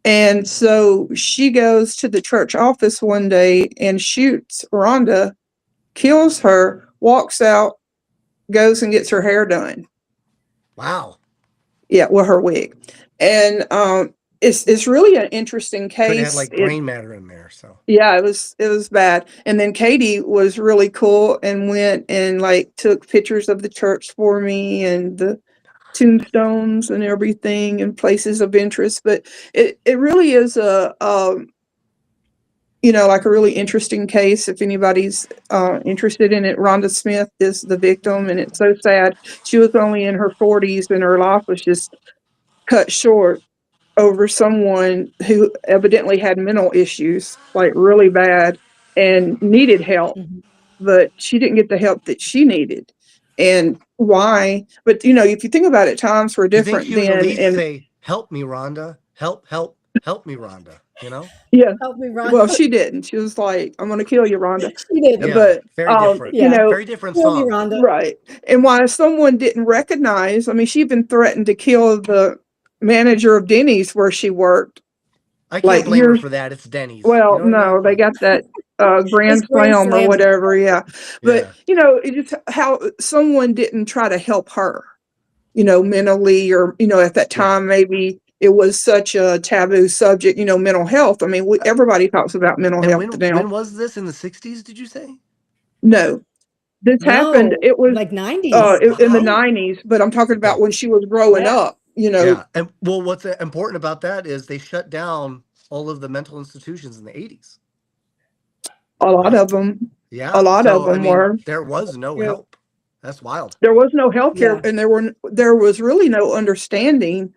And so she goes to the church office one day and shoots Rhonda, kills her, walks out, goes and gets her hair done. Wow. Yeah, with her wig. And it's really an interesting case. Could have had like brain matter in there. So yeah, it was bad. And then Katie was really cool and went and like took pictures of the church for me and the tombstones and everything and places of interest. But it really is like a really interesting case. If anybody's interested in it, Rhonda Smith is the victim, and it's so sad. She was only in her 40s and her life was just cut short over someone who evidently had mental issues, like really bad, and needed help, but she didn't get the help that she needed. And why? But if you think about it, times were do you think different she would at then. least And say, "Help me, Rhonda. Help me, Rhonda." yeah, Help me, Rhonda. well, she didn't. She was like, "I'm going to kill you, Rhonda." She did. Yeah. But Very different. Very different Kill me, song. Rhonda. right. And why someone didn't recognize, I mean, she even threatened to kill the manager of Denny's where she worked. I can't Like blame her years, for that. It's Denny's. well, You know what I no, mean? they Like, got that grand It's Grand slam or Slam. whatever. Yeah. But, yeah. it's just how someone didn't try to help her, mentally, or, at that Yeah. time, maybe it was such a taboo subject, mental health. I mean, everybody talks about mental And health now. when was this, in the 60s, did you say? No, this happened. No, It was like 90s. in the Wow. 90s, but I'm talking about Okay. when she was growing Yeah. up, Yeah. And well, what's important about that is they shut down all of the mental institutions in the 80s. a lot Right? of them. Yeah. A lot of So, I them mean, were. there was no Yeah. help. That's wild. There was no health care, Yeah. and there was really no understanding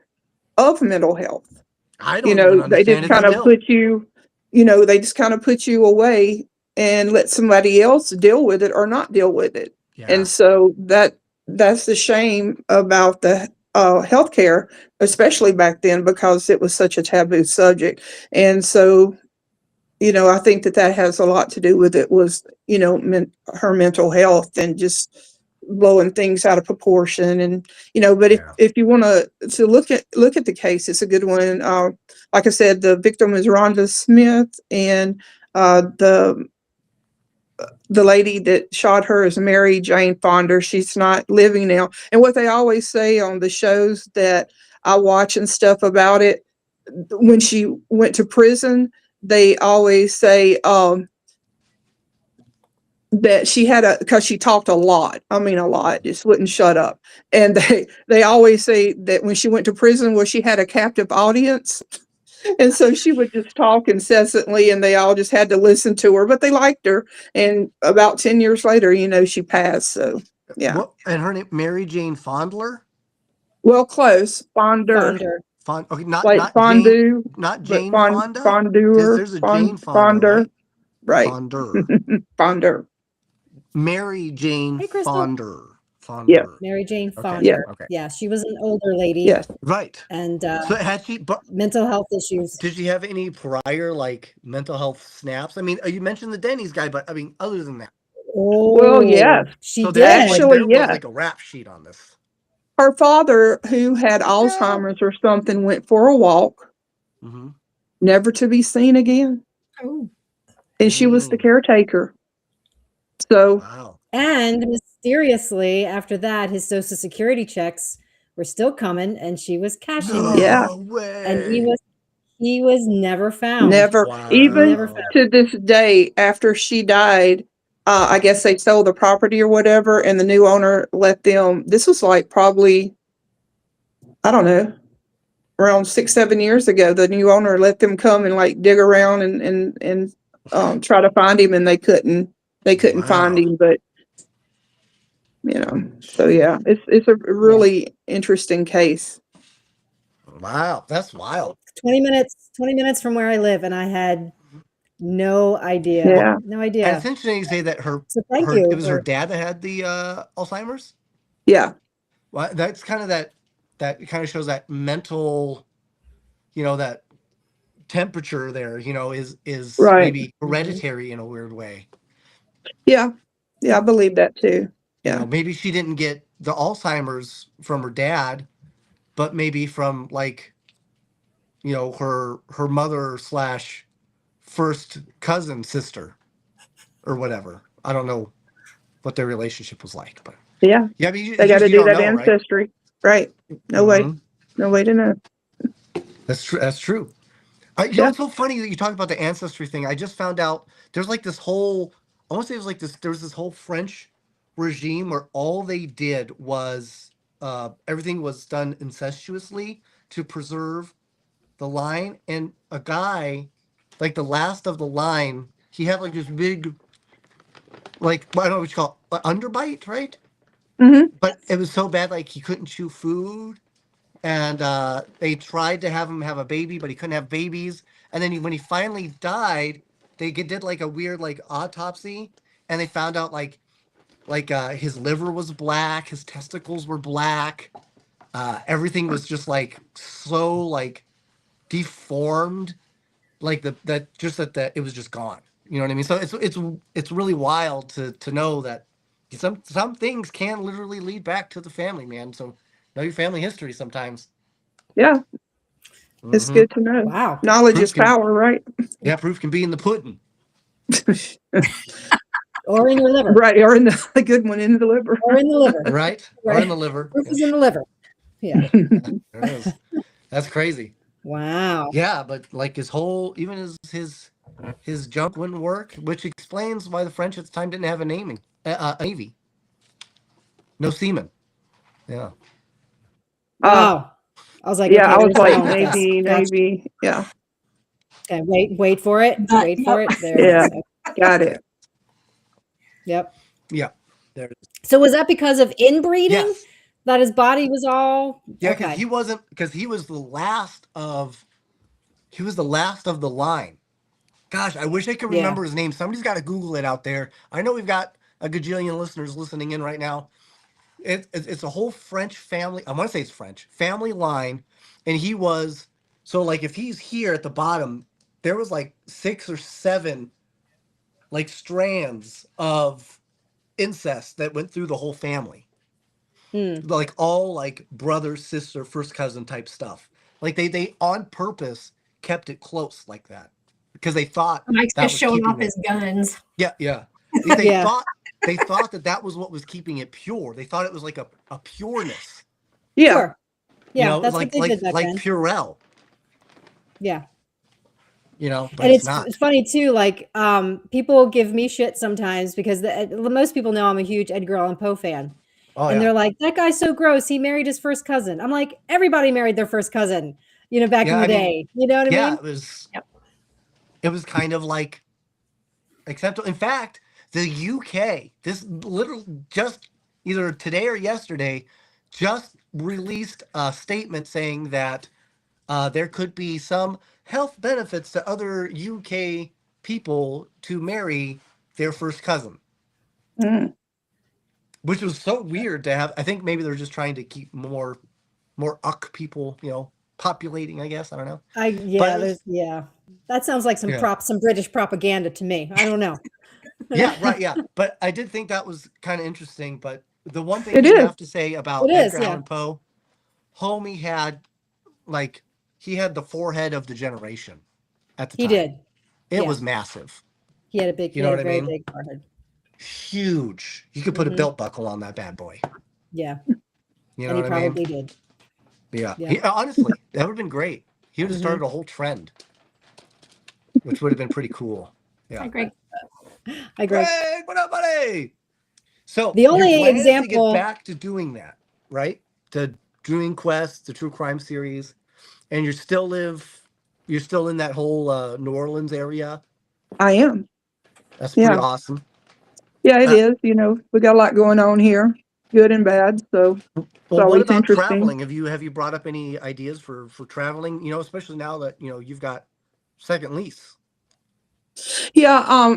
of mental health. I don't even They understand just it kind of still. put you, they just kind of put you away and let somebody else deal with it or not deal with it. Yeah. And so that's the shame about the healthcare, especially back then, because it was such a taboo subject. And so, I think that has a lot to do with it, was, her mental health and just blowing things out of proportion. And, but Yeah. if you want to look at the case, it's a good one. Like I said, the victim is Rhonda Smith, and the lady that shot her is Mary Jane Fonda. She's not living now. And what they always say on the shows that I watch and stuff about it, when she went to prison, they always say that she had because she talked a lot. I mean, a lot, just wouldn't shut up. And they always say that when she went to prison, well, she had a captive audience. And so she would just talk incessantly, and they all just had to listen to her, but they liked her. And about 10 years later, she passed. So, yeah. What, and her name, Mary Jane Fondler? Well, close. Fonder. Okay, Like not fondue, Jane, not but Jane Fonda? Because fondue, there's a Jane Fonda, fonder. right? Right. Fonder. Fonder. Mary Jane Hey, Crystal. Fonder. Fonder. Mary Jane Okay. Fonder. Okay. Yeah, she was an older lady. Yes. Right. And So had she, but mental health issues. did she have any prior like mental health snaps? I mean, you mentioned the Denny's guy, but I mean, other than that, Oh, Well, yes. she so did. Actually, there was yes. like a rap sheet on this. Her father, who had Alzheimer's or something, went for a walk, Mm-hmm. never to be seen again. Oh, And she was the caretaker. So, Wow. And mysteriously, after that, his Social Security checks were still coming, and she was cashing them. Yeah. No way. And he was never found. never, Wow. even Never found. to this day, after she died, I guess they sold the property or whatever, and the new owner let them. This was like probably, I don't know, around 6-7 years ago. The new owner let them come and like dig around and try to find him, and they couldn't find Wow. him. But so yeah, it's a really interesting case. Wow. That's wild. 20 minutes from where I live, and I had no idea. Yeah. No And idea. it's interesting you say that So thank you. it was her dad that had the Alzheimer's. Yeah. Well, that's kind of that kind of shows that mental, that temperature there, is Right. maybe hereditary in a weird way. Yeah. Yeah, I believe that too. Yeah. Maybe she didn't get the Alzheimer's from her dad, but maybe from like, her mother slash first cousin sister or whatever. I don't know what their relationship was like, but Yeah. yeah, I mean, They got to do don't that know, ancestry. Right. No way. No way to know. That's true. That's true. Yeah. It's so funny that you talk about the ancestry thing. I just found out there's like this whole, I want to say it was like this, there was this whole French regime where all they did was everything was done incestuously to preserve the line. And a guy, like the last of the line, he had like this big, like, I don't know what you call it, underbite, right? Mm-hmm. But it was so bad, like he couldn't chew food. And they tried to have him have a baby, but he couldn't have babies. And then when he finally died, did like a weird like autopsy, and they found out like his liver was black, his testicles were black, everything was just like so like deformed, like that it was just gone. You know what I mean? So it's really wild to know that some things can literally lead back to the family, man. So know your family history sometimes. Yeah. It's good to know. Wow. Knowledge Proof is power, right? Yeah, proof can be in the pudding. Or in your liver. Right. Or in the good one in the liver. Or in the liver. Right? Or in the liver. Proof is in the liver. Yeah. There it is. That's crazy. Wow. Yeah, but like his whole, even his junk wouldn't work, which explains why the French at the time didn't have a navy. No seamen. Yeah. Wow. I was like, Yeah, okay, I was where's like, going with this? Navy. Yeah. Okay, wait for it. Wait for it. There Yeah. it is. Got it. Yep. Yeah. There it is. So was that because of inbreeding? Yes. That his body was all Yeah, because he was the last of the line. Gosh, I wish I could remember his name. Somebody's got to Google it out there. I know we've got a gajillion listeners listening in right now. It's a whole French family. I want to say it's French family line, and he was so like if he's here at the bottom, there was like 6 or 7 like strands of incest that went through the whole family. Like all like brother, sister, first cousin type stuff. Like they on purpose kept it close like that because they thought Mike's that just was showing off keeping his guns. Yeah. They thought that was what was keeping it pure. They thought it was like a pureness. Yeah. Sure. Yeah, that's like what they did back then. Purell. Yeah. But And it's not. it's funny too, like people give me shit sometimes because most people know I'm a huge Edgar Allan Poe fan. Oh, and yeah. they're like, that guy's so gross. He married his first cousin. I'm like, everybody married their first cousin, back in the day. You know what I mean? Yeah, it was kind of like acceptable. In fact, the UK, this literally just either today or yesterday, just released a statement saying that there could be some health benefits to other UK people to marry their first cousin. which was so weird to have. I think maybe they're just trying to keep more Uck people, populating. I guess I don't know. But it was, That sounds like some British propaganda to me. I don't know. Yeah, right. Yeah, but I did think that was kind of interesting. But the one thing It you is. have to say about Edgar Allan Poe, homie had he had the forehead of the generation at the time. He did. It was massive. He had a big, very big forehead. Huge. You could put a belt buckle on that bad boy. Yeah. You know and he what I mean? probably did. Yeah. Honestly, that would have been great. He would have started a whole trend, which would have been pretty cool. Yeah. Hi, Greg. Hi, Greg. Greg, what up, buddy? So the only your plan is example to get back to doing that, right? To doing quests, the true crime series, and you're still in that whole New Orleans area. I am. That's pretty awesome. Yeah, it is. We got a lot going on here, good and bad. So well, what about interesting. Traveling? Have you brought up any ideas for traveling? Especially now that you've got second lease. Yeah.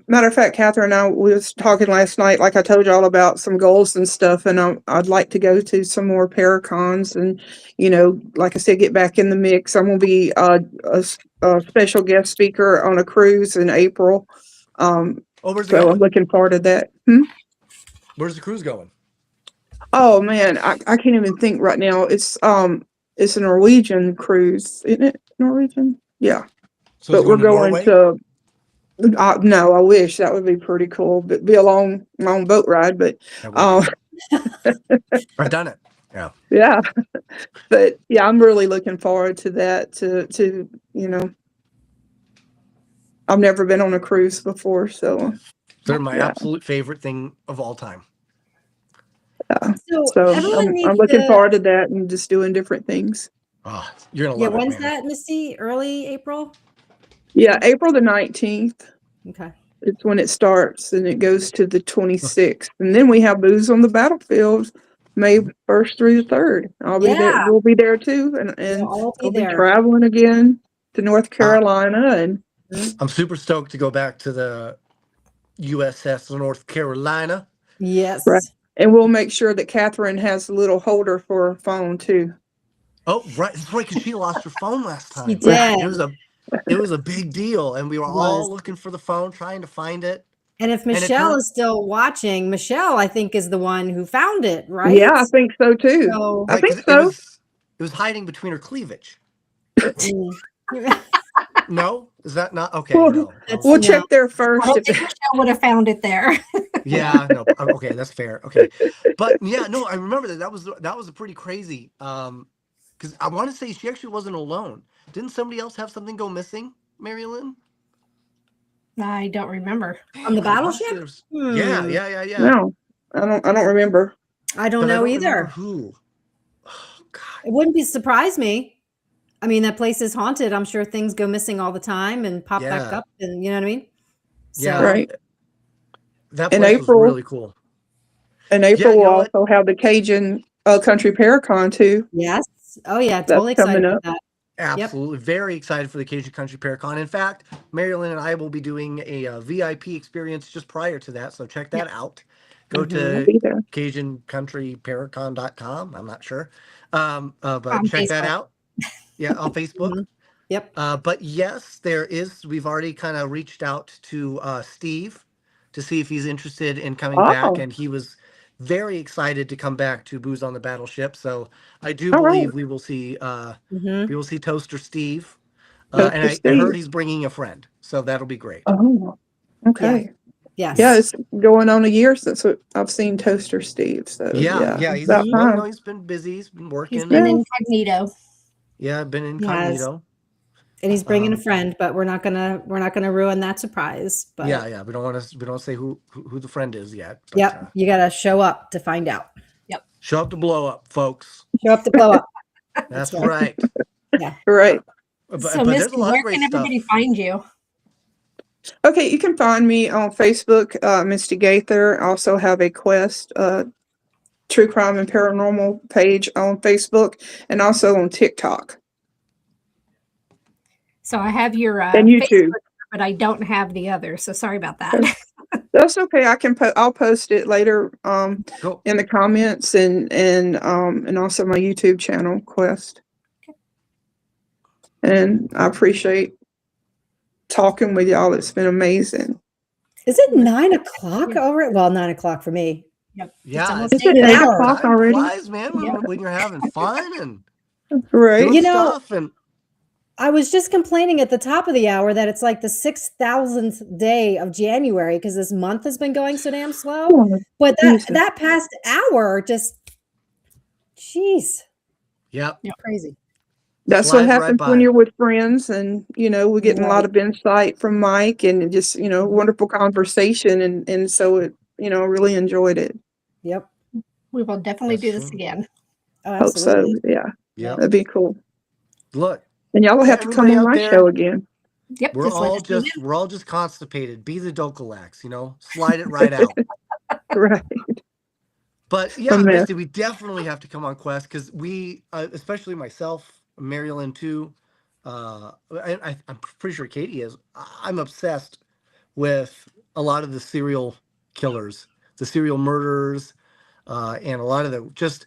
Matter of fact, Catherine and I was talking last night, like I told y'all about some goals and stuff, and I'd like to go to some more Paracons and, like I said, get back in the mix. I'm going to be a special guest speaker on a cruise in April. Where's it so going? I'm looking forward to that. Where's the cruise going? Oh man, I can't even think right now. It's a Norwegian cruise, isn't it? Norwegian? Yeah. So but we're going to. No, I wish that would be pretty cool. But be a long boat ride. But I've done it. Yeah. Yeah. But yeah, I'm really looking forward to that. I've never been on a cruise before, so they're my absolute favorite thing of all time. Yeah. So I'm looking forward to that and just doing different things. Oh, you're gonna love it. When's that, Misty? Early April? Yeah, April the 19th. Okay. It's when it starts, and it goes to the 26th. And then we have Booze on the Battlefield, May 1st through the 3rd. I'll be there. We'll be there too, and we'll I'll be traveling again to North Carolina. And I'm super stoked to go back to the USS North Carolina. Yes. Right. And we'll make sure that Catherine has a little holder for her phone too. Oh, right. That's right, because she lost her phone last time. She did. It was a big deal, and we were all looking for the phone, trying to find it. And if Michelle is still watching, Michelle, I think, is the one who found it, right? Yeah, I think so too. I think so. It was hiding between her cleavage. No? Is that not? Okay, no. We'll check there first. I don't think Michelle would have found it there. Yeah, no. Okay, that's fair. Okay. But yeah, no, I remember that was a pretty crazy, because I want to say she actually wasn't alone. Didn't somebody else have something go missing, MaryLynn? I don't remember. On the battleship? Yeah. No, I don't remember. I don't know either. Who? Oh, God. It wouldn't surprise me. I mean, that place is haunted. I'm sure things go missing all the time and pop back up, and you know what I mean? So, yeah, right. That place was really cool. In April, we'll also have the Cajun Country Paracon too. Yes. Oh yeah, totally excited about that. Absolutely. Very excited for the Cajun Country Paracon. In fact, MaryLynn and I will be doing a VIP experience just prior to that. So check that out. Go to CajunCountryParacon.com. I'm not sure. But check that out. Yeah, on Facebook. Yep. But yes, we've already kind of reached out to Steve to see if he's interested in coming back. And he was very excited to come back to Booze on the Battleship. So I do believe we will see Toaster Steve. And I heard he's bringing a friend. So that'll be great. Oh, okay. Yes. Yeah, it's going on a year since I've seen Toaster Steve. So yeah. He's been busy. He's been working. He's been incognito. Yeah, been incognito. And he's bringing a friend, but we're not gonna ruin that surprise. But yeah, we don't say who the friend is yet. But, you gotta show up to find out. Yep. Show up to blow up, folks. Show up to blow up. That's right. Yeah. Right. So, Misty, where can everybody find you? Okay, you can find me on Facebook, Misti Gaither. I also have a Quest True Crime and Paranormal page on Facebook, and also on TikTok. So I have your and YouTube. Facebook but I don't have the other. So sorry about that. That's okay. I'll post it later Cool. in the comments and also my YouTube channel, Quest. And I appreciate talking with y'all. It's been amazing. Is it 9 o'clock over? Well, 9 o'clock for me. Yep. Yeah, almost Is it 8 8 hours. o'clock time already? flies, man, when you're having fun and Right. doing You know, stuff. And I was just complaining at the top of the hour that it's like the 6,000th day of January because this month has been going so damn slow. Oh, But Jesus. that past hour just, jeez, yep, crazy. That's what flies right happens by. when you're with friends, and we're getting a lot Right. of insight from Mike, and just wonderful conversation, and so it really enjoyed it. Yep. We will definitely That's do this true. again. Oh, Hope so. absolutely. Yeah, Yep. that'd be cool. Look, And y'all will have to come everybody on out my there, show again. Yep. we're Just let all us know just constipated. Be the Dokalax, slide it right out. Right. But A yeah, mess. Misty, we definitely have to come on Quest because we, especially myself, MaryLynn too. I'm pretty sure Katie is. I'm obsessed with a lot of the serial killers, the serial murderers, and a lot of the just.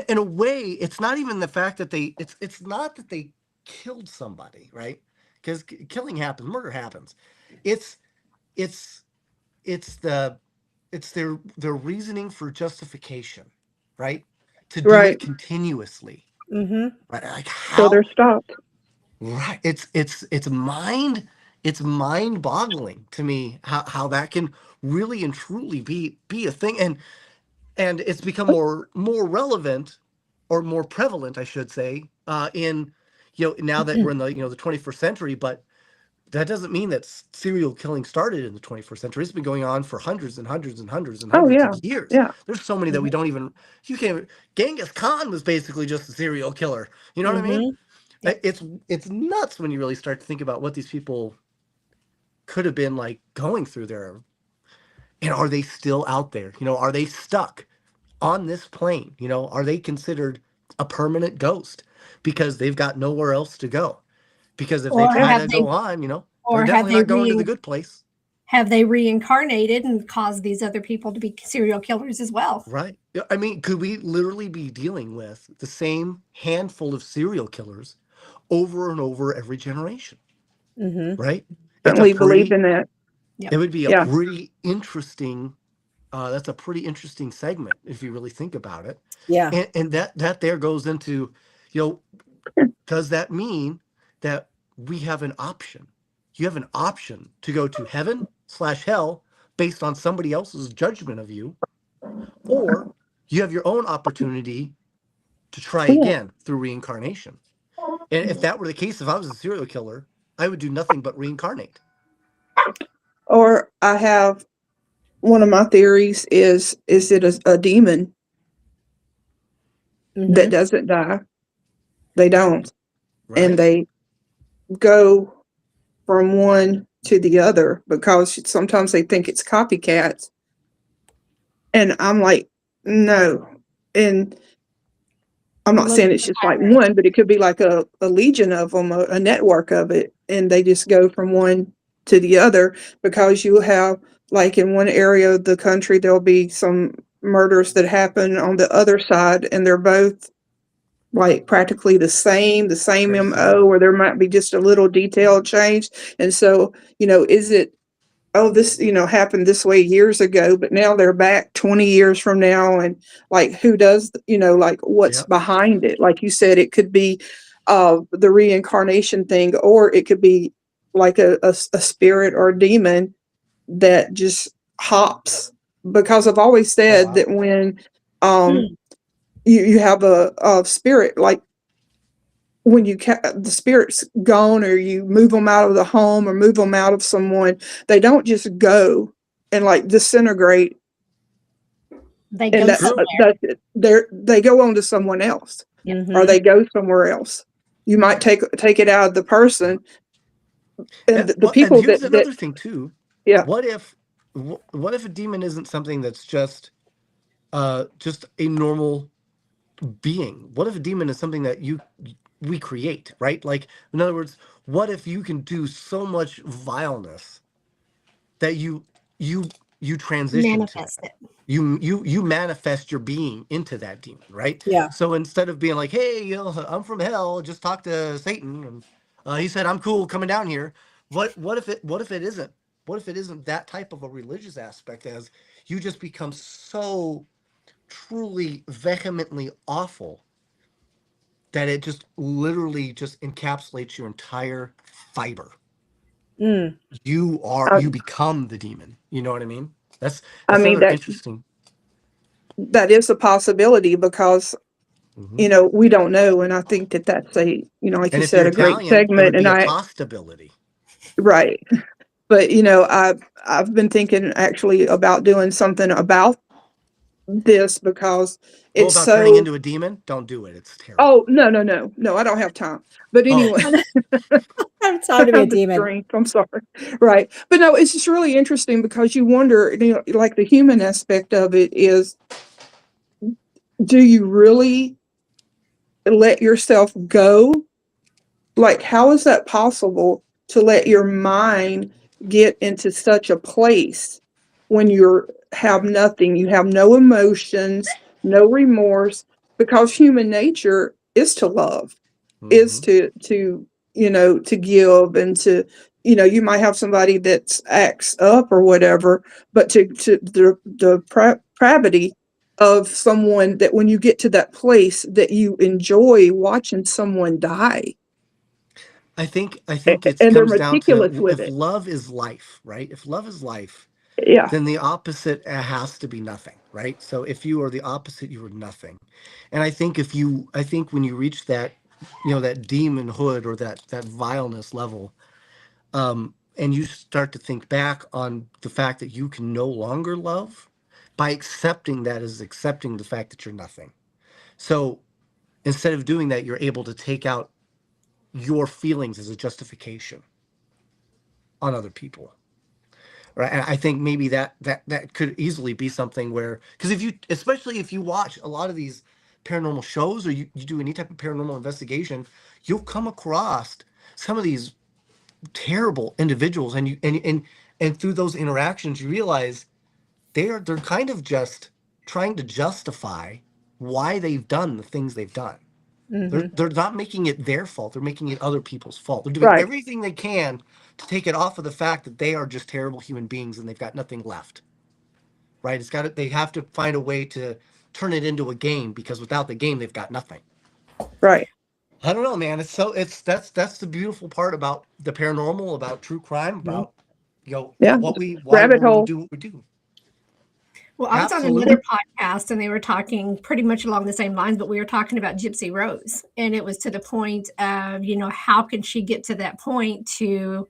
In a way, it's not even the fact that it's not that they killed somebody, right? Because killing happens, murder happens. It's it's it's the it's their reasoning for justification, right? To do it Right. continuously, Mm-hmm. right? Like So they're how, stopped. right? It's mind boggling to me how that can really and truly be a thing, and it's become more relevant or more prevalent, I should say, in now that we're in the 21st century, but that doesn't mean that serial killing started in the 21st century. It's been going on for hundreds and hundreds and hundreds and Oh hundreds yeah, of years. yeah. There's so many that we don't even, you can't, Genghis Khan was basically just a serial killer. You know what I mean? Mm-hmm. Yep. It's nuts when you really start to think about what these people could have been like going through there. And are they still out there? Are they stuck on this plane? Are they considered a permanent ghost because they've got nowhere else to go? Because if they Or try Yeah. to go on, they're or have definitely they not going to the good place. have they reincarnated and caused these other people to be serial killers as well? Right. Yeah, I mean, could we literally be dealing with the same handful of serial killers over and over every generation? Mm-hmm. Right. Certainly believe in that. Yep. It would be a Yeah. pretty interesting, that's a pretty interesting segment if you really think about it. Yeah. And that there goes into, does that mean that we have an option? You have an option to go to heaven/hell based on somebody else's judgment of you, or you have your own opportunity to try again through reincarnation. And if that were the case, if I was a serial killer, I would do nothing but reincarnate. Or I have one of my theories is it a demon Mm-hmm. that doesn't die? They don't, Right? and they go from one to the other because sometimes they think it's copycats. And I'm like, no. And I'm not saying it's just like one, but it could be like a legion of them, a network of it. And they just go from one to the other because you have, like in one area of the country, there'll be some murders that happen on the other side, and they're both like practically the same Very MO, similar. or there might be just a little detail change. And so, is it, oh, this, happened this way years ago, but now they're back 20 years from now. And like, who does, like what's Yep. behind it? Like you said, it could be the reincarnation thing, or it could be like a spirit or a demon that just hops. Because I've always said wow. that when you have a spirit, like when the spirit's gone, or you move them out of the home or move them out of someone, they don't just go and like disintegrate. They And go somewhere. they go on to someone else, Mm-hmm. or they go somewhere else. You might take it out of the person, and the people and here's that another thing too. yeah. What if a demon isn't something that's just a normal being? What if a demon is something that we create, right? Like, in other words, what if you can do so much vileness that you transition to Manifest that? it. You manifest your being into that demon, right? Yeah. So instead of being like, hey, I'm from hell, just talk to Satan, and he said I'm cool coming down here. What if it isn't? What if it isn't that type of a religious aspect, as you just become so truly vehemently awful that it just literally just encapsulates your entire fiber. Mm. You become the demon. You know what I mean? That's I mean, another interesting. that is a possibility because, Mhm. we don't know. And I think that that's like And you if you're said, a great Italian, it segment. would And be a possibility. right. But, I've been thinking actually about doing something about this because Oh, it's about turning so, into a demon? Don't do it. It's oh, terrible. no, I don't have time. But Oh, anyway, I have I time to be a have the demon. strength. I'm sorry. Right. But no, it's just really interesting because you wonder, like the human aspect of it is, do you really let yourself go? Like, how is that possible to let your mind get into such a place when you have nothing, you have no emotions, no remorse, because human nature is to love, is hmm to give and to, you might have somebody that acts up or whatever, but to the pravity of someone, that when you get to that place that you enjoy watching someone die, I think it and they're comes down meticulous to, with if it. love is life, right? If love is life, Yeah, then the opposite has to be nothing, right? So if you are the opposite, you are nothing. And I think when you reach that, that demonhood or that vileness level, and you start to think back on the fact that you can no longer love, by accepting that is accepting the fact that you're nothing. So instead of doing that, you're able to take out your feelings as a justification on other people. Right. And I think maybe that could easily be something where, because especially if you watch a lot of these paranormal shows, or you do any type of paranormal investigation, you'll come across some of these terrible individuals, and through those interactions you realize they're kind of just trying to justify why they've done the things they've done. They're Hmm. they're not making it their fault. They're making it other people's fault. They're doing right, everything they can to take it off of the fact that they are just terrible human beings and they've got nothing left. Right? They have to find a way to turn it into a game, because without the game they've got nothing. right. I don't know, man. That's the beautiful part about the paranormal, about true crime, about Yeah, why rabbit we hole. do what we do. Well, I was on Absolutely. another podcast and they were talking pretty much along the same lines, but we were talking about Gypsy Rose. And it was to the point of, how can she get to that point to,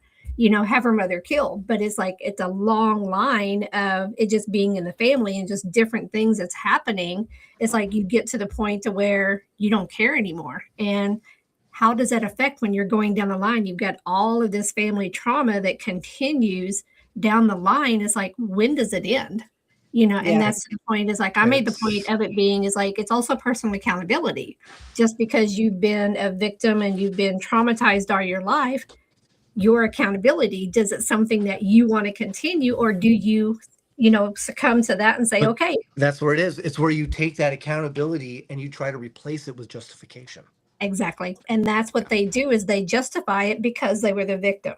have her mother killed? But it's like, it's a long line of it just being in the family and just different things that's happening. It's like you get to the point to where you don't care anymore. And how does that affect when you're going down the line? You've got all of this family trauma that continues down the line. It's like, when does it end? And Yeah. that's the point. Is like, I made the point It's of it being is like, it's also personal accountability. Just because you've been a victim and you've been traumatized all your life, your accountability, does it something that you want to continue, or do you, succumb to that and say, but okay, that's where it is. It's where you take that accountability and you try to replace it with justification. exactly. And that's what they do, is they justify it because they were the victim.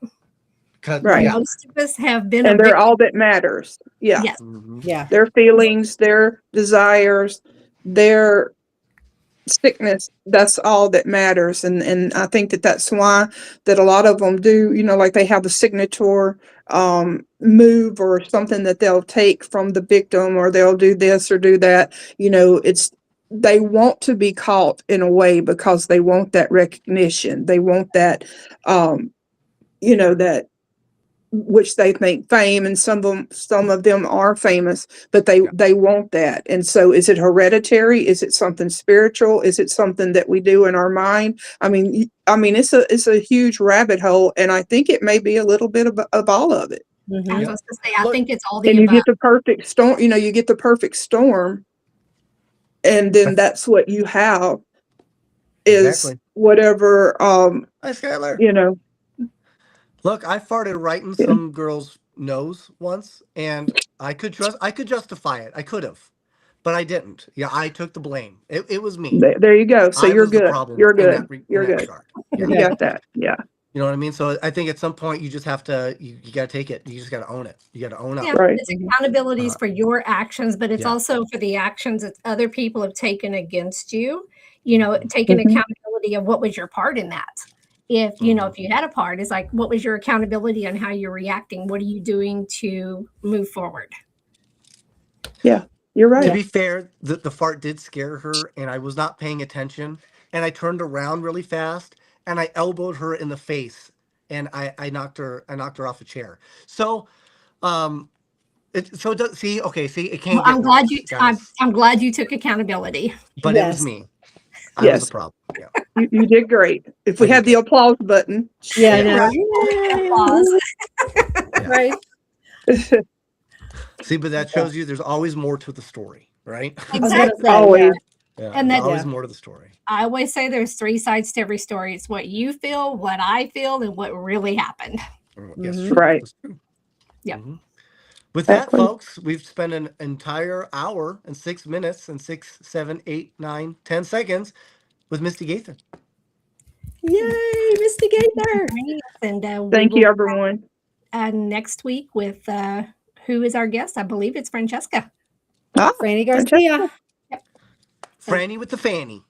Because And Right. yeah. most of us have been a And they're victim. all that matters. Yeah. Yes. hmm Yeah. Their feelings, their desires, their sickness, that's all that matters. And I think that that's why that a lot of them do, like they have a signature move or something that they'll take from the victim, or they'll do this or do that. It's, they want to be caught in a way because they want that recognition. They want that, that, which they think fame, and some of them are famous, but they Yeah. they want that. And so, is it hereditary? Is it something spiritual? Is it something that we do in our mind? I mean, it's a huge rabbit hole, and I think it may be a little bit of all of it. I was Hmm. Yeah. supposed to say, I Look, think it's all the And you above. get the perfect storm. You get the perfect storm, and then that's that's what you have is exactly. whatever, Hi, Skylar. you know, Look, I farted right in Yeah. some girl's nose once, and I could justify it. I could have, but I didn't. Yeah, I took the blame. It was me. there you go. So I you're was the good. problem You're in good. in You're that good. regard. You're You good. got that. Yeah. You know what I mean? So I think at some point you just have to, you got to take it. You just got to own it. You got to own up. Yeah, Right. it's accountabilities for your actions, but it's Yeah. also for the actions that other people have taken against you. You know, taking Mhm. accountability of what was your part in that. If you know, if you had a part, it's like, what was your accountability on how you're reacting? What are you doing to move forward? Yeah. You're To right. be fair, the fart did scare her, and I was not paying attention. And I turned around really fast, and I elbowed her in the face, and I knocked her off a chair. So, it does see. Okay, see, it can't Well, get I'm glad worse, you. guys. I'm glad you took accountability. But it was Yes. me. I was the Yes. problem. Yeah. You did great. If we I had did the applause button. Yeah, I Yeah. know. Applause. Yeah. Right. See, but that shows you there's always more to the story, right? I was gonna Exactly. say, Always. yeah. Yeah, And there's that- always Yeah. more to the story. I always say there's 3 sides to every story. It's what you feel, what I feel, and what really happened. Yes, Mhm. true. Right. That's true. Yeah. Mhm. With that, Exactly. folks, we've spent an entire hour and 6 minutes and 6, 7, 8, 9, 10 seconds with Misti Gaither. Yay, Misti Gaither. And we Thank will you, everyone. next week with who is our guest? I believe it's Francesca. Ah, Franny fantastic. Garcia. Franny with the fanny.